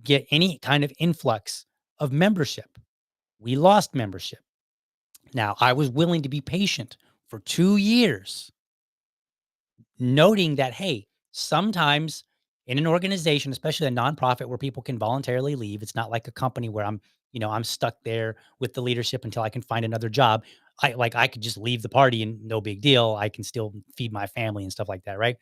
get any kind of influx of membership. We lost membership. Now, I was willing to be patient for 2 years, noting that, hey, sometimes in an organization, especially a nonprofit where people can voluntarily leave, it's not like a company where I'm stuck there with the leadership until I can find another job. I could just leave the party and no big deal. I can still feed my family and stuff like that, right?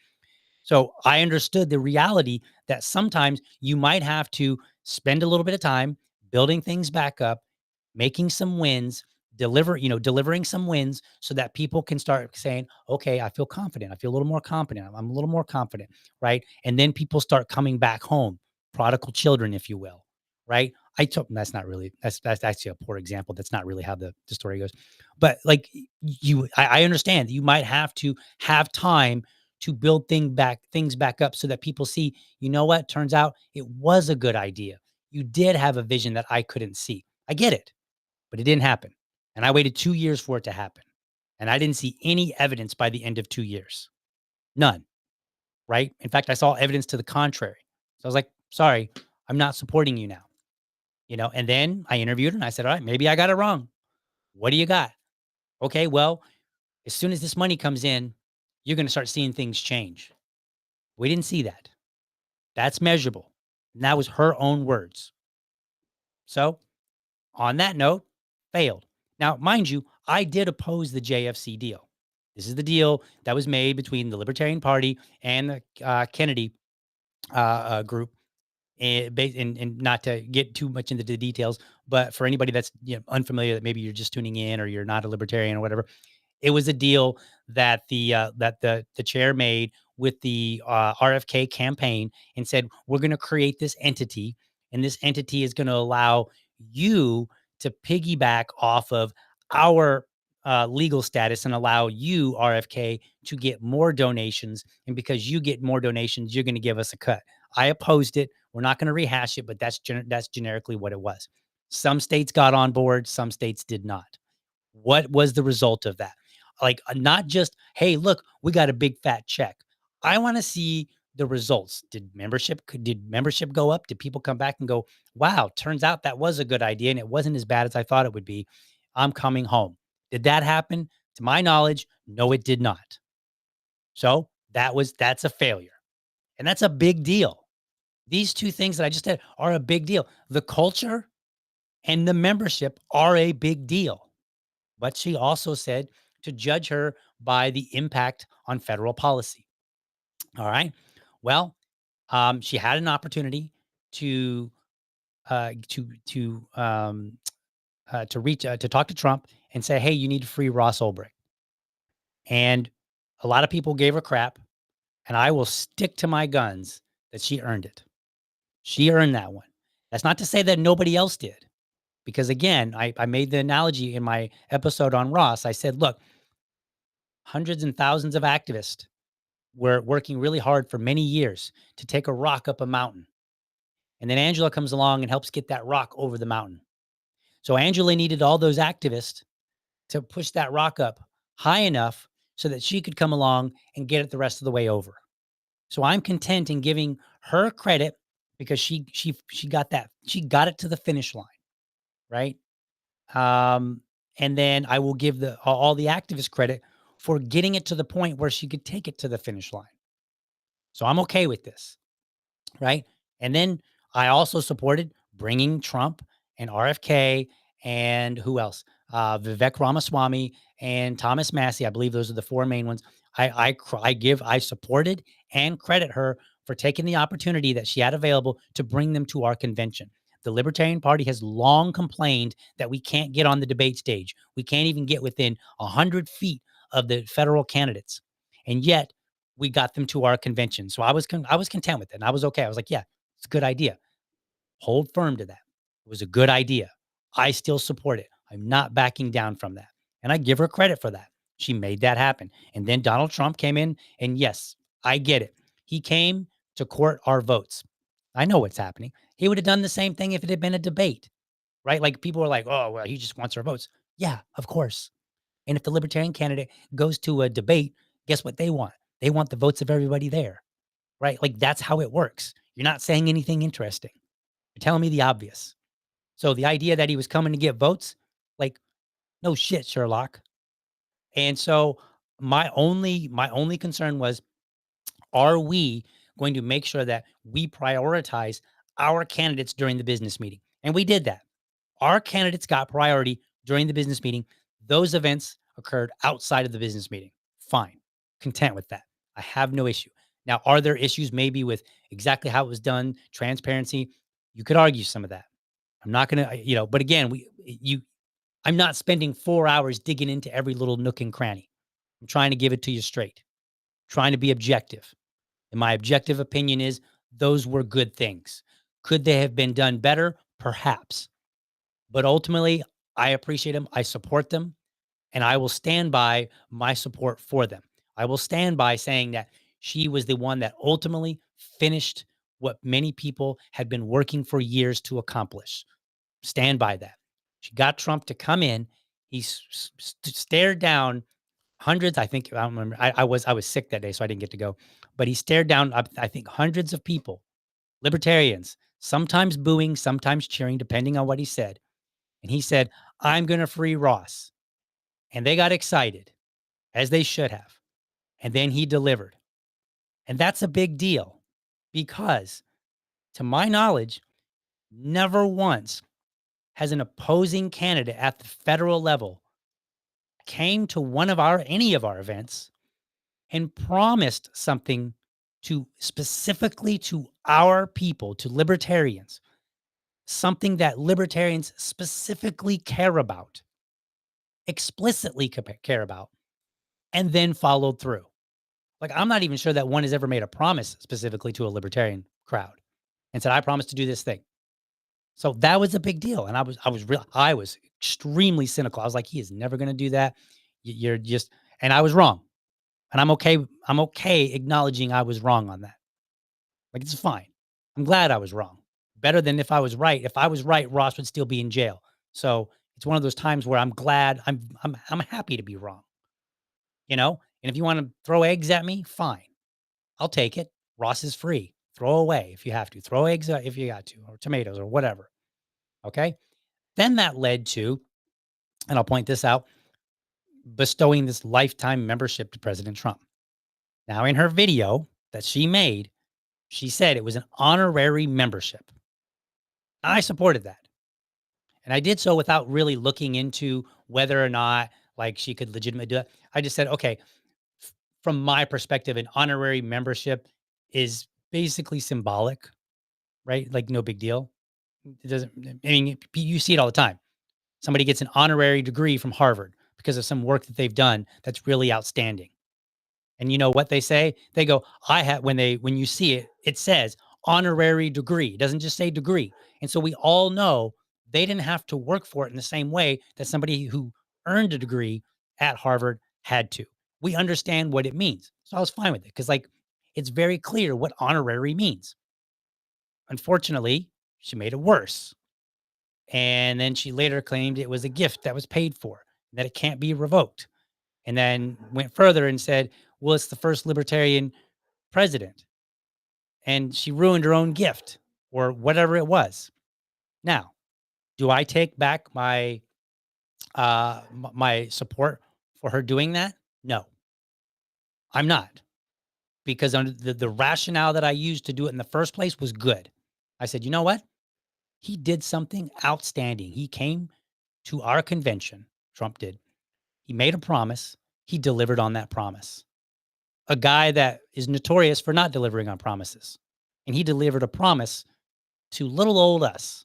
So I understood the reality that sometimes you might have to spend a little bit of time building things back up, making some wins, delivering some wins so that people can start saying, okay, I feel confident. I feel a little more confident. I'm a little more confident. Right. And then people start coming back home, prodigal children, if you will. Right. That's actually a poor example. That's not really how the story goes. But like I understand that you might have to have time to build things back up so that people see, you know what, turns out it was a good idea. You did have a vision that I couldn't see. I get it, but it didn't happen. And I waited 2 years for it to happen. And I didn't see any evidence by the end of 2 years. None, right? In fact, I saw evidence to the contrary. So I was like, sorry, I'm not supporting you now. And then I interviewed and I said, all right, maybe I got it wrong. What do you got? Okay, well, as soon as this money comes in, you're going to start seeing things change. We didn't see that. That's measurable. And that was her own words. So On that note, failed. Now, mind you, I did oppose the JFC deal. This is the deal that was made between the Libertarian Party and the Kennedy group. And not to get too much into the details, but for anybody that's unfamiliar, that maybe you're just tuning in or you're not a libertarian or whatever, it was a deal that the chair made with the RFK campaign and said, we're going to create this entity, and this entity is going to allow you to piggyback off of our legal status and allow you, RFK, to get more donations. And because you get more donations, you're going to give us a cut. I opposed it. We're not going to rehash it, but that's generically what it was. Some states got on board, some states did not. What was the result of that? Like, not just, hey, look, we got a big fat check. I want to see the results. Did membership go up? Did people come back and go, wow, turns out that was a good idea and it wasn't as bad as I thought it would be. I'm coming home. Did that happen? To my knowledge, no, it did not. So that's a failure. And that's a big deal. These two things that I just said are a big deal. The culture and the membership are a big deal. But she also said to judge her by the impact on federal policy. All right. Well, she had an opportunity to reach to talk to Trump and say, "Hey, you need to free Ross Ulbricht." And a lot of people gave her crap, and I will stick to my guns that she earned it. She earned that one. That's not to say that nobody else did, because again, I made the analogy in my episode on Ross. I said, look, hundreds and thousands of activists were working really hard for many years to take a rock up a mountain. And then Angela comes along and helps get that rock over the mountain. So Angela needed all those activists to push that rock up high enough so that she could come along and get it the rest of the way over. So I'm content in giving her credit because she got that. She got it to the finish line, right? And then I will give all the activists credit for getting it to the point where she could take it to the finish line. So I'm okay with this, right? And then I also supported bringing Trump and RFK and who else? Vivek Ramaswamy and Thomas Massey. I believe those are the four main ones. I supported and credit her for taking the opportunity that she had available to bring them to our convention. The Libertarian Party has long complained that we can't get on the debate stage. We can't even get within 100 feet of the federal candidates. And yet we got them to our convention. So I was content with it. And I was okay. I was like, yeah, it's a good idea. Hold firm to that. It was a good idea. I still support it. I'm not backing down from that. And I give her credit for that. She made that happen. And then Donald Trump came in, and yes, I get it. He came to court our votes. I know what's happening. He would have done the same thing if it had been a debate, right? Like people were like, oh, well, he just wants our votes. Yeah, of course. And if the Libertarian candidate goes to a debate, guess what they want? They want the votes of everybody there, right? Like that's how it works. You're not saying anything interesting. You're telling me the obvious. So the idea that he was coming to get votes, like, no shit, Sherlock. And so my only concern was, are we going to make sure that we prioritize our candidates during the business meeting? And we did that. Our candidates got priority during the business meeting. Those events occurred outside of the business meeting. Fine. Content with that. I have no issue. Now, are there issues maybe with exactly how it was done, transparency? You could argue some of that. I'm not going to, but again, I'm not spending 4 hours digging into every little nook and cranny. I'm trying to give it to you straight, trying to be objective. And my objective opinion is those were good things. Could they have been done better? Perhaps. But ultimately, I appreciate them. I support them. And I will stand by my support for them. I will stand by saying that she was the one that ultimately finished what many people had been working for years to accomplish. Stand by that. She got Trump to come in. He stared down hundreds. I think I don't remember. I was sick that day, so I didn't get to go. But he stared down, I think, hundreds of people, libertarians, sometimes booing, sometimes cheering, depending on what he said. And he said, "I'm going to free Ross." And they got excited, as they should have. And then he delivered. And that's a big deal because, to my knowledge, never once has an opposing candidate at the federal level came to any of our events and promised something specifically to our people, to libertarians, something that libertarians specifically care about, explicitly care about, and then followed through. Like, I'm not even sure that one has ever made a promise specifically to a libertarian crowd and said, I promise to do this thing. So that was a big deal. And I was extremely cynical. I was like, he is never going to do that. You're just, and I was wrong. And I'm okay. I'm okay acknowledging I was wrong on that. Like, it's fine. I'm glad I was wrong. Better than if I was right. If I was right, Ross would still be in jail. So it's one of those times where I'm glad I'm happy to be wrong. And if you want to throw eggs at me, fine. I'll take it. Ross is free. Throw away if you have to. Throw eggs if you got to, or tomatoes or whatever. Okay. Then that led to, and I'll point this out, bestowing this lifetime membership to President Trump. Now, in her video that she made, she said it was an honorary membership. I supported that. And I did so without really looking into whether or not like she could legitimately do it. I just said, okay, from my perspective, an honorary membership is basically symbolic, right? Like, no big deal. It doesn't, I mean, you see it all the time. Somebody gets an honorary degree from Harvard because of some work that they've done that's really outstanding. And you know what they say? They go, when you see it, it says honorary degree. It doesn't just say degree. And so we all know they didn't have to work for it in the same way that somebody who earned a degree at Harvard had to. We understand what it means. So I was fine with it because, like, it's very clear what honorary means. Unfortunately, she made it worse. And then she later claimed it was a gift that was paid for, that it can't be revoked. And then went further and said, well, it's the first libertarian president. And she ruined her own gift or whatever it was. Now, do I take back my my support for her doing that? No, I'm not. Because under the rationale that I used to do it in the first place was good. I said, you know what? He did something outstanding. He came to our convention. Trump did. He made a promise. He delivered on that promise. A guy that is notorious for not delivering on promises. And he delivered a promise to little old us.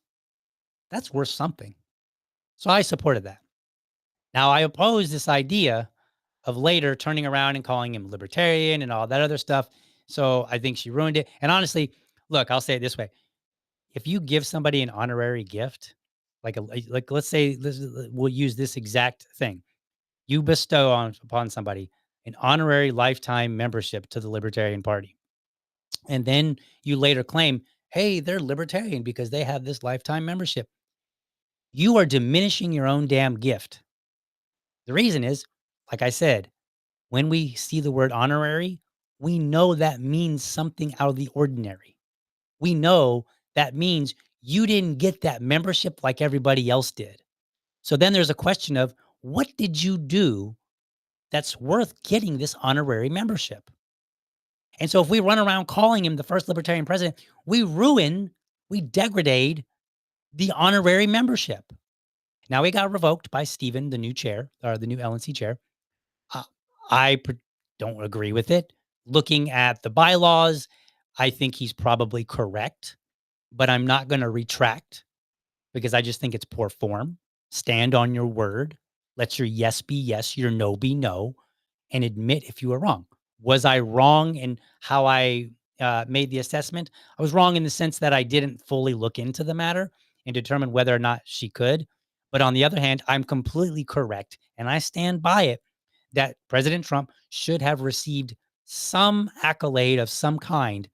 That's worth something. So I supported that. Now, I oppose this idea of later turning around and calling him libertarian and all that other stuff. So I think she ruined it. And honestly, look, I'll say it this way. If you give somebody an honorary gift, like let's say we'll use this exact thing. You bestow upon somebody an honorary lifetime membership to the Libertarian Party. And then you later claim, hey, they're libertarian because they have this lifetime membership. You are diminishing your own damn gift. The reason is, like I said, when we see the word honorary, we know that means something out of the ordinary. We know that means you didn't get that membership like everybody else did. So then there's a question of, what did you do that's worth getting this honorary membership? And so if we run around calling him the first libertarian president, we degrade the honorary membership. Now, he got revoked by Stephen, the new chair, or the new LNC chair. I don't agree with it. Looking at the bylaws, I think he's probably correct, but I'm not going to retract because I just think it's poor form. Stand on your word. Let your yes be yes, your no be no, and admit if you were wrong. Was I wrong in how I made the assessment? I was wrong in the sense that I didn't fully look into the matter and determine whether or not she could. But on the other hand, I'm completely correct, and I stand by it, that President Trump should have received some accolade of some kind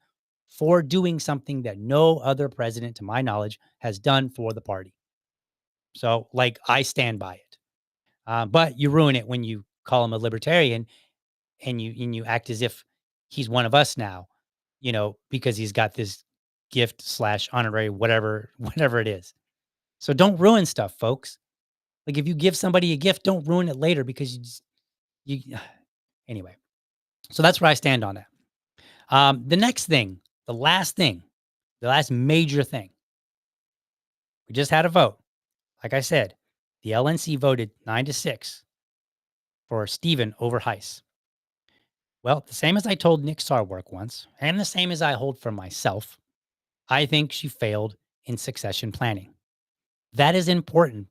for doing something that no other president, to my knowledge, has done for the party. So, like, I stand by it. But you ruin it when you call him a libertarian and you act as if he's one of us now, because he's got this gift / honorary, whatever it is. So don't ruin stuff, folks. Like, if you give somebody a gift, don't ruin it later because anyway. So that's where I stand on that. The next thing, the last major thing, we just had a vote. Like I said, the LNC voted 9-6 for Stephen over Heiss. Well, the same as I told Nick Sarwark once, and the same as I hold for myself, I think she failed in succession planning. That is important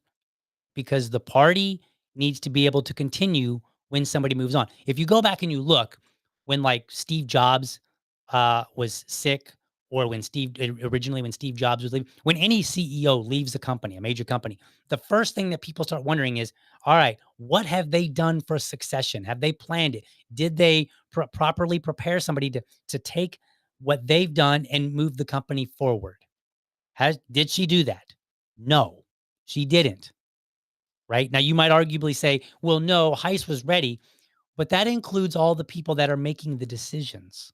because the party needs to be able to continue when somebody moves on. If you go back and you look when like Steve Jobs was sick, or when Steve Jobs was leaving, when any CEO leaves a company, a major company, the first thing that people start wondering is, all right, what have they done for succession? Have they planned it? Did they properly prepare somebody to take what they've done and move the company forward? Did she do that? No, she didn't. Right now, you might arguably say, well, no, Heiss was ready, but that includes all the people that are making the decisions.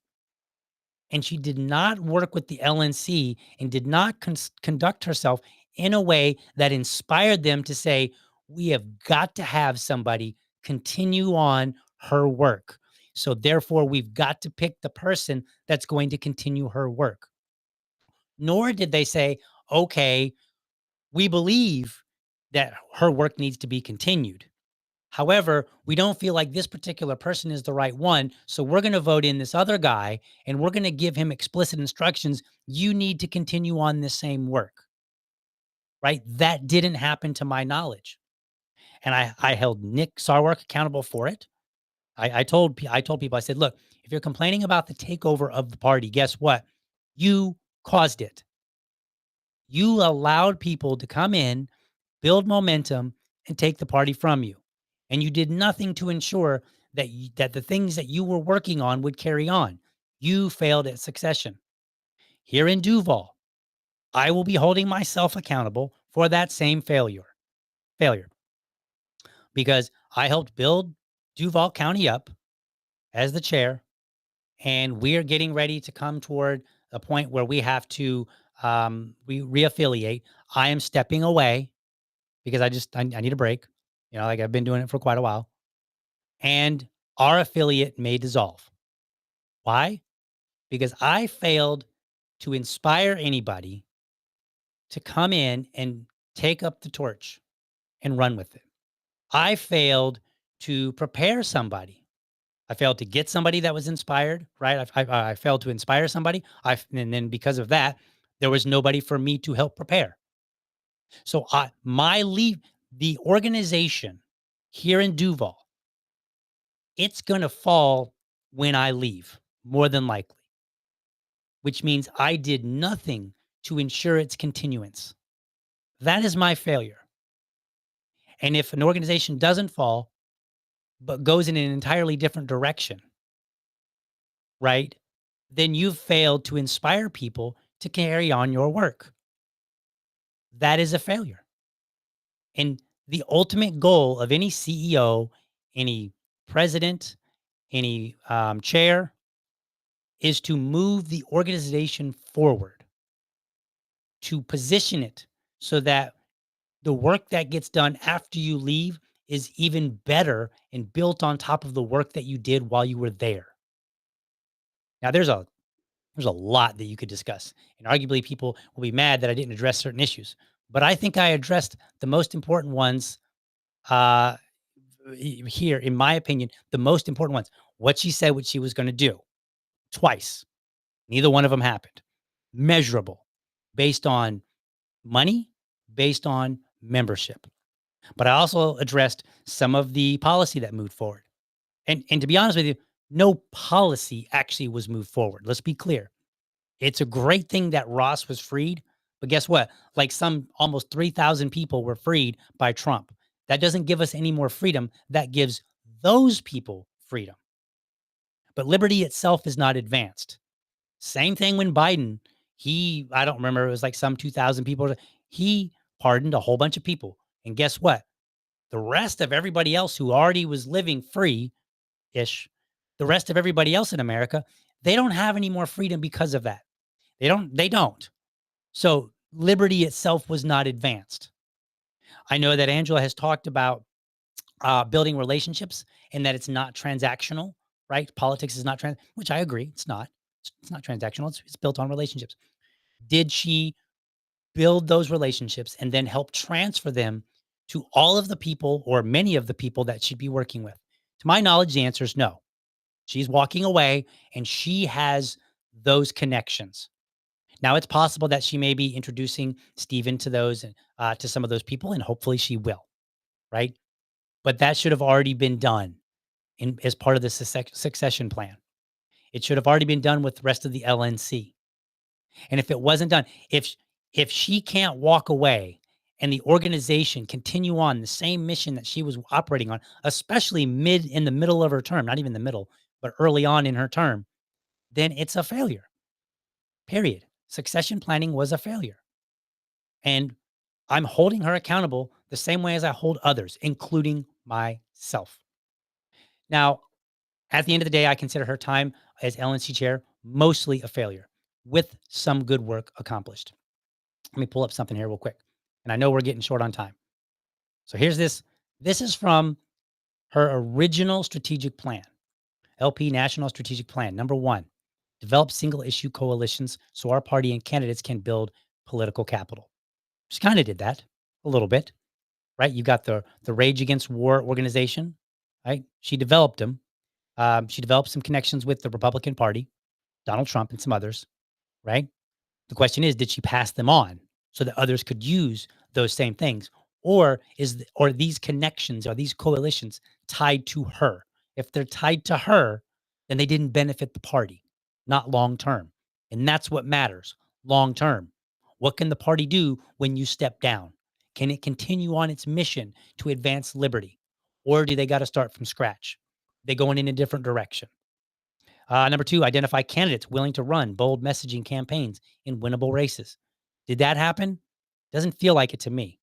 And she did not work with the LNC and did not conduct herself in a way that inspired them to say, we have got to have somebody continue on her work. So therefore, we've got to pick the person that's going to continue her work. Nor did they say, okay, we believe that her work needs to be continued. However, we don't feel like this particular person is the right one. So we're going to vote in this other guy and we're going to give him explicit instructions. You need to continue on the same work. Right? That didn't happen to my knowledge. And I held Nick Sarwark accountable for it. I told people, I said, look, if you're complaining about the takeover of the party, guess what? You caused it. You allowed people to come in, build momentum, and take the party from you. And you did nothing to ensure that that the things that you were working on would carry on. You failed at succession. Here in Duval, I will be holding myself accountable for that same failure. Because I helped build Duval County up as the chair, and we are getting ready to come toward a point where we have to we reaffiliate. I am stepping away because I need a break. Like I've been doing it for quite a while. And our affiliate may dissolve. Why? Because I failed to inspire anybody to come in and take up the torch and run with it. I failed to prepare somebody. I failed to get somebody that was inspired, right? I failed to inspire somebody. And then because of that, there was nobody for me to help prepare. So the organization here in Duval, it's going to fall when I leave, more than likely, which means I did nothing to ensure its continuance. That is my failure. And if an organization doesn't fall, but goes in an entirely different direction, right, then you've failed to inspire people to carry on your work. That is a failure. And the ultimate goal of any CEO, any president, any chair is to move the organization forward, to position it so that the work that gets done after you leave is even better and built on top of the work that you did while you were there. Now, there's a lot that you could discuss, and arguably people will be mad that I didn't address certain issues, but I think I addressed the most important ones uh, here, in my opinion, the most important ones. What she said, what she was going to do twice. Neither one of them happened. Measurable, based on money, based on membership. But I also addressed some of the policy that moved forward. And to be honest with you, no policy actually was moved forward. Let's be clear. It's a great thing that Ross was freed, but guess what? Like some almost 3,000 people were freed by Trump. That doesn't give us any more freedom. That gives those people freedom. But liberty itself is not advanced. Same thing when Biden, I don't remember, it was like some 2,000 people. He pardoned a whole bunch of people. And guess what? The rest of everybody else who already was living free-ish, the rest of everybody else in America, they don't have any more freedom because of that. They don't. So liberty itself was not advanced. I know that Angela has talked about building relationships and that it's not transactional, right? Politics is not which I agree. It's not. It's not transactional. It's built on relationships. Did she build those relationships, and then help transfer them to all of the people or many of the people that she'd be working with? To my knowledge, the answer is no. She's walking away and she has those connections. Now, it's possible that she may be introducing Stephen to those, to some of those people, and hopefully she will, right? But that should have already been done as part of the succession plan. It should have already been done with the rest of the LNC. And if it wasn't done, if she can't walk away and the organization continue on the same mission that she was operating on, especially in the middle of her term, not even the middle, but early on in her term, then it's a failure. Period. Succession planning was a failure. And I'm holding her accountable the same way as I hold others, including myself. Now, at the end of the day, I consider her time as LNC chair mostly a failure with some good work accomplished. Let me pull up something here real quick. And I know we're getting short on time. So here's this. This is from her original strategic plan, LP National Strategic Plan. Number 1, develop single issue coalitions so our party and candidates can build political capital. She kind of did that a little bit, right? You got the Rage Against War organization, right? She developed them. She developed some connections with the Republican Party, Donald Trump and some others, right? The question is, did she pass them on so that others could use those same things? Or are these connections, are these coalitions tied to her? If they're tied to her, then they didn't benefit the party, not long term. And that's what matters, long term. What can the party do when you step down? Can it continue on its mission to advance liberty? Or do they got to start from scratch? They going in a different direction. Number 2, identify candidates willing to run bold messaging campaigns in winnable races. Did that happen? Doesn't feel like it to me.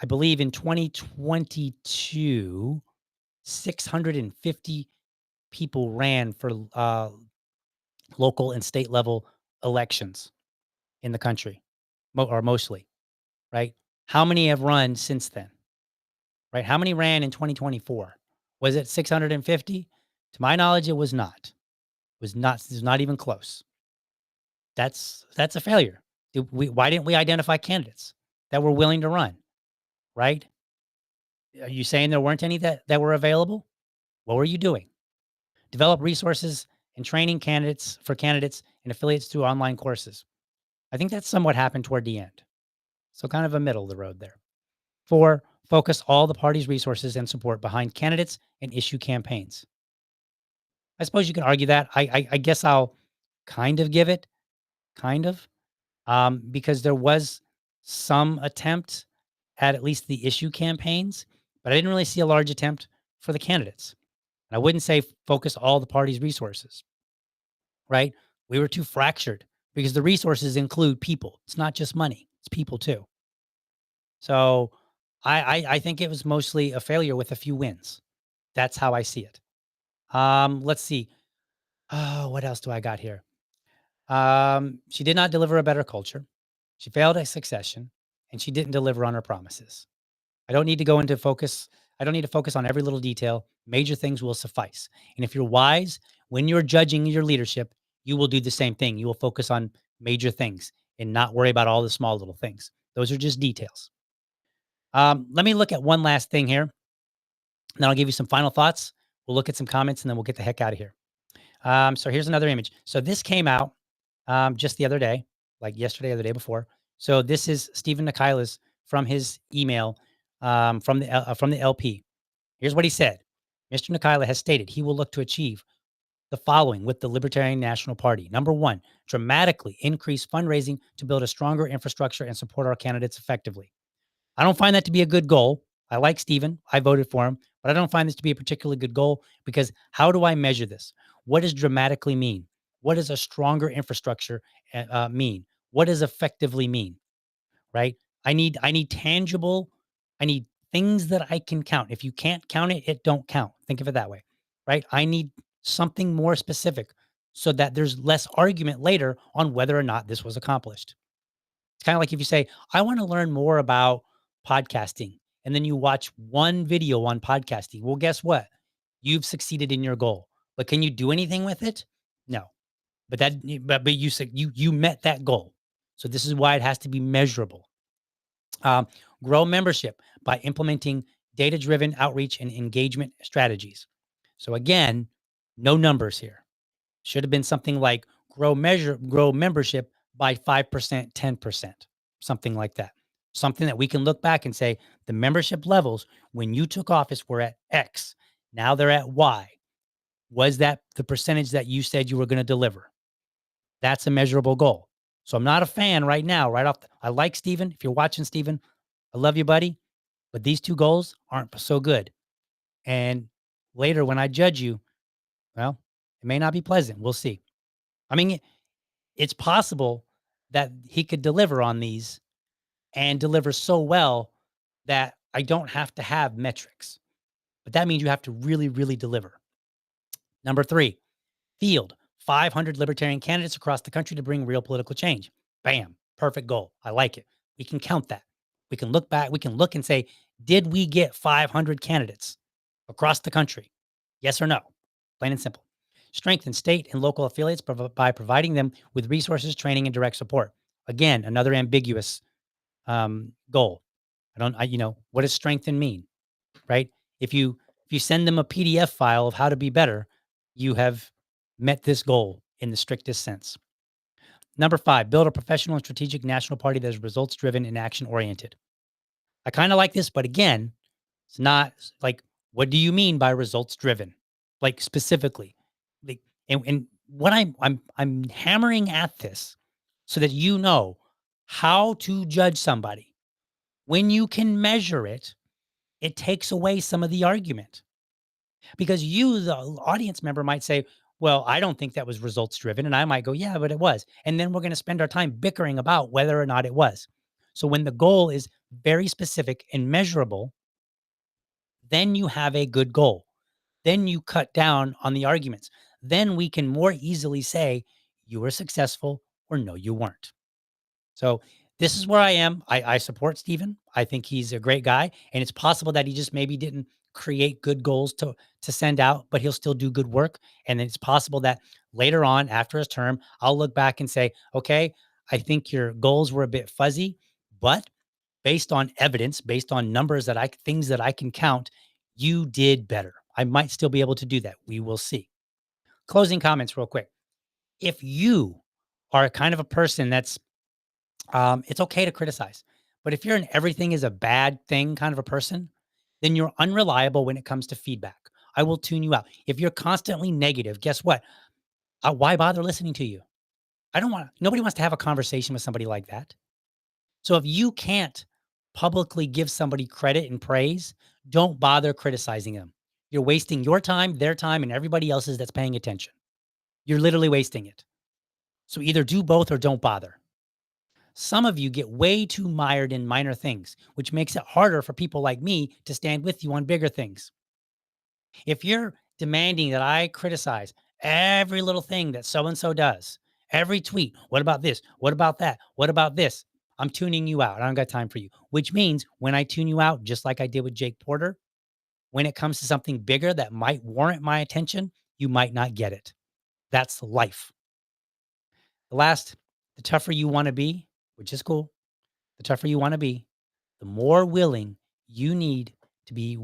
I believe in 2022, 650 people ran for local and state level elections in the country, or mostly, right? How many have run since then, right? How many ran in 2024? Was it 650? To my knowledge, it was not. It was not even close. That's a failure. Why didn't we identify candidates that were willing to run, right? Are you saying there weren't any that were available? What were you doing? Develop resources and training candidates and affiliates through online courses. I think that's somewhat happened toward the end. So kind of a middle of the road there. 4, focus all the party's resources and support behind candidates and issue campaigns. I suppose you can argue that. I guess I'll kind of give it, kind of, because there was some attempt at least the issue campaigns, but I didn't really see a large attempt for the candidates. And I wouldn't say focus all the party's resources, right? We were too fractured because the resources include people. It's not just money, it's people too. So I think it was mostly a failure with a few wins. That's how I see it. Let's see. Oh, what else do I got here? She did not deliver a better culture. She failed at succession, and she didn't deliver on her promises. I don't need to go into focus. I don't need to focus on every little detail. Major things will suffice. And if you're wise, when you're judging your leadership, you will do the same thing. You will focus on major things and not worry about all the small little things. Those are just details. Let me look at one last thing here. Then I'll give you some final thoughts. We'll look at some comments and then we'll get the heck out of here. So here's another image. So this came out just the other day, like yesterday or the day before. So this is Stephen Nikailas from his email from the LP. Here's what he said. Mr. Nikailas has stated he will look to achieve the following with the Libertarian National Party. Number 1, dramatically increase fundraising to build a stronger infrastructure and support our candidates effectively. I don't find that to be a good goal. I like Stephen. I voted for him, but I don't find this to be a particularly good goal because how do I measure this? What does dramatically mean? What does a stronger infrastructure mean? What does effectively mean? Right? I need tangible. I need things that I can count. If you can't count it, it don't count. Think of it that way, right? I need something more specific so that there's less argument later on whether or not this was accomplished. It's kind of like if you say, I want to learn more about podcasting, and then you watch one video on podcasting. Well, guess what? You've succeeded in your goal. But can you do anything with it? No. But you said you met that goal. So this is why it has to be measurable. Grow membership by implementing data-driven outreach and engagement strategies. So again, no numbers here. Should have been something like grow membership by 5%, 10%, something like that. Something that we can look back and say the membership levels when you took office were at X. Now they're at Y. Was that the percentage that you said you were going to deliver? That's a measurable goal. So I'm not a fan right now, right off. I like Stephen. If you're watching, Stephen, I love you, buddy. But these two goals aren't so good. And later when I judge you, well, it may not be pleasant. We'll see. I mean, it's possible that he could deliver on these and deliver so well that I don't have to have metrics. But that means you have to really, really deliver. Number 3, field 500 libertarian candidates across the country to bring real political change. Bam, perfect goal. I like it. We can count that. We can look back. We can look and say, did we get 500 candidates across the country? Yes or no? Plain and simple. Strengthen state and local affiliates by providing them with resources, training, and direct support. Again, another ambiguous goal. What does strengthen mean, right? If you send them a PDF file of how to be better, you have met this goal in the strictest sense. Number 5, build a professional and strategic national party that is results driven and action oriented. I kind of like this, but again, it's not like, what do you mean by results driven? Like specifically, like, and what I'm hammering at this so that you know how to judge somebody. When you can measure it, it takes away some of the argument. Because you, the audience member, might say, well, I don't think that was results driven. And I might go, yeah, but it was. And then we're going to spend our time bickering about whether or not it was. So when the goal is very specific and measurable, then you have a good goal. Then you cut down on the arguments. Then we can more easily say you were successful or no, you weren't. So this is where I am. I support Stephen. I think he's a great guy. And it's possible that he just maybe didn't create good goals to send out, but he'll still do good work. And it's possible that later on after his term, I'll look back and say, okay, I think your goals were a bit fuzzy, but based on evidence, based on numbers things that I can count, you did better. I might still be able to do that. We will see. Closing comments real quick. If you are a kind of a person that's it's okay to criticize. But if you're an everything is a bad thing kind of a person, then you're unreliable when it comes to feedback. I will tune you out. If you're constantly negative, guess what? Why bother listening to you? Nobody wants to have a conversation with somebody like that. So if you can't publicly give somebody credit and praise, don't bother criticizing them. You're wasting your time, their time, and everybody else's that's paying attention. You're literally wasting it. So either do both or don't bother. Some of you get way too mired in minor things, which makes it harder for people like me to stand with you on bigger things. If you're demanding that I criticize every little thing that so-and-so does, every tweet, what about this? What about that? What about this? I'm tuning you out. I don't got time for you, which means when I tune you out, just like I did with Jake Porter, when it comes to something bigger that might warrant my attention, you might not get it. That's life. The tougher you want to be, which is cool, the tougher you want to be, the more willing you need to be,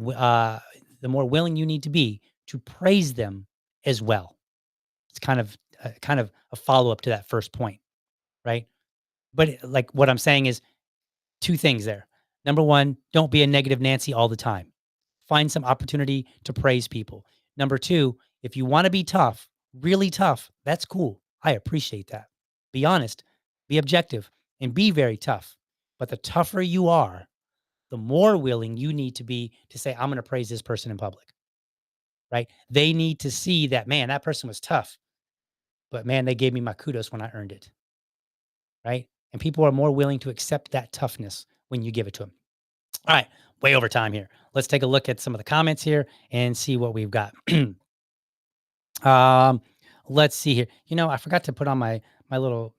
to praise them as well. It's kind of a follow-up to that first point, right? But like what I'm saying is 2 things there. Number 1, don't be a negative Nancy all the time. Find some opportunity to praise people. Number 2, if you want to be tough, really tough, that's cool. I appreciate that. Be honest, be objective, and be very tough. But the tougher you are, the more willing you need to be to say, I'm going to praise this person in public, right? They need to see that, man, that person was tough, but man, they gave me my kudos when I earned it, right? And people are more willing to accept that toughness when you give it to them. All right, way over time here. Let's take a look at some of the comments here and see what we've got. Let's see here. I forgot to put on my little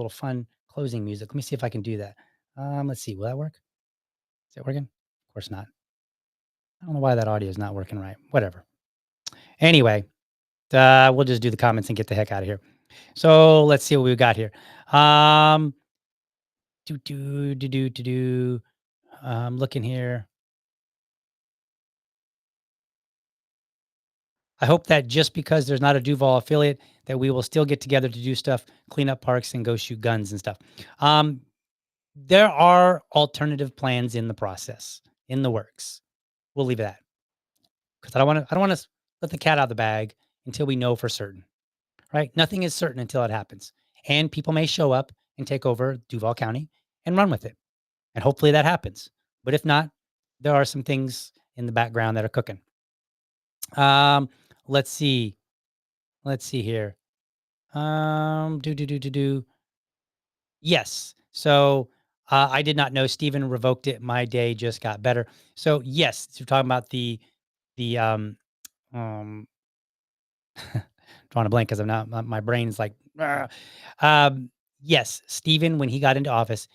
fun closing music. Let me see if I can do that. Let's see. Will that work? Is it working? Of course not. I don't know why that audio is not working right. Whatever. Anyway, we'll just do the comments and get the heck out of here. So let's see what we've got here. I'm looking here. I hope that just because there's not a Duval affiliate, that we will still get together to do stuff, clean up parks, and go shoot guns and stuff. There are alternative plans in the process, in the works. We'll leave it at that because I don't want to let the cat out of the bag until we know for certain. Right? Nothing is certain until it happens, and people may show up and take over Duval County and run with it, and hopefully that happens. But if not, there are some things in the background that are cooking. Um, let's see. Let's see here. Do. Yes. So I did not know Stephen revoked it. My day just got better. So yes, you're talking about the um drawing a blank because I'm not my brain's like "Argh." Yes, Stephen, when he got into office,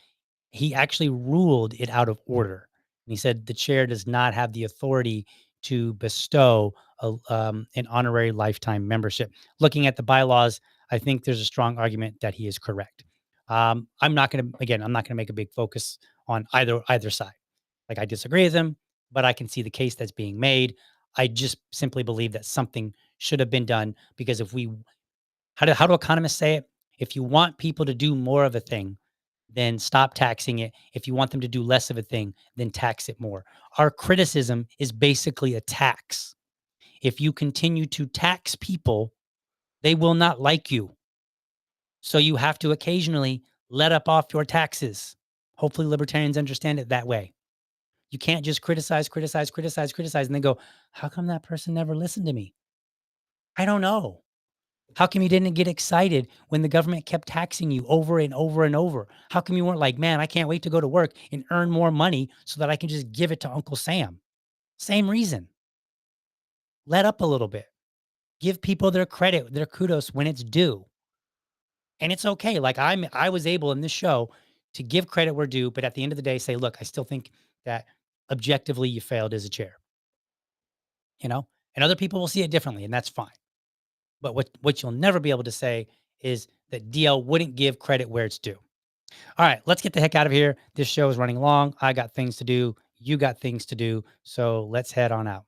he actually ruled it out of order. And he said the chair does not have the authority to bestow an honorary lifetime membership. Looking at the bylaws, I think there's a strong argument that he is correct. I'm not going to, again, I'm not going to make a big focus on either side. Like I disagree with him, but I can see the case that's being made. I just simply believe that something should have been done because if we, how do economists say it? If you want people to do more of a thing, then stop taxing it. If you want them to do less of a thing, then tax it more. Our criticism is basically a tax. If you continue to tax people, they will not like you. So you have to occasionally let up off your taxes. Hopefully libertarians understand it that way. You can't just criticize, and then go, how come that person never listened to me? I don't know. How come you didn't get excited when the government kept taxing you over and over and over? How come you weren't like, man, I can't wait to go to work and earn more money so that I can just give it to Uncle Sam? Same reason. Let up a little bit. Give people their credit, their kudos when it's due. And it's okay. Like I was able in this show to give credit where due, but at the end of the day, say, look, I still think that objectively you failed as a chair. And other people will see it differently, and that's fine. But what you'll never be able to say is that DL wouldn't give credit where it's due. All right, let's get the heck out of here. This show is running long. I got things to do. You got things to do. So let's head on out.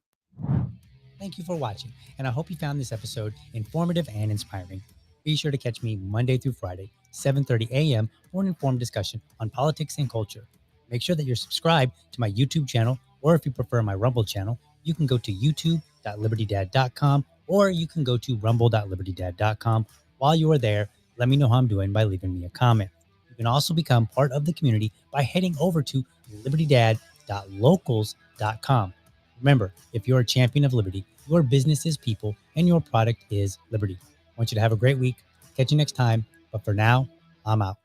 Thank you for watching, and I hope you found this episode informative and inspiring. Be sure to catch me Monday through Friday, 7:30 a.m. for an informed discussion on politics and culture. Make sure that you're subscribed to my YouTube channel, or if you prefer my Rumble channel, you can go to youtube.libertydad.com or you can go to rumble.libertydad.com. While you are there, let me know how I'm doing by leaving me a comment. You can also become part of the community by heading over to libertydad.locals.com. Remember, if you're a champion of liberty, your business is people and your product is liberty. I want you to have a great week. Catch you next time. But for now, I'm out.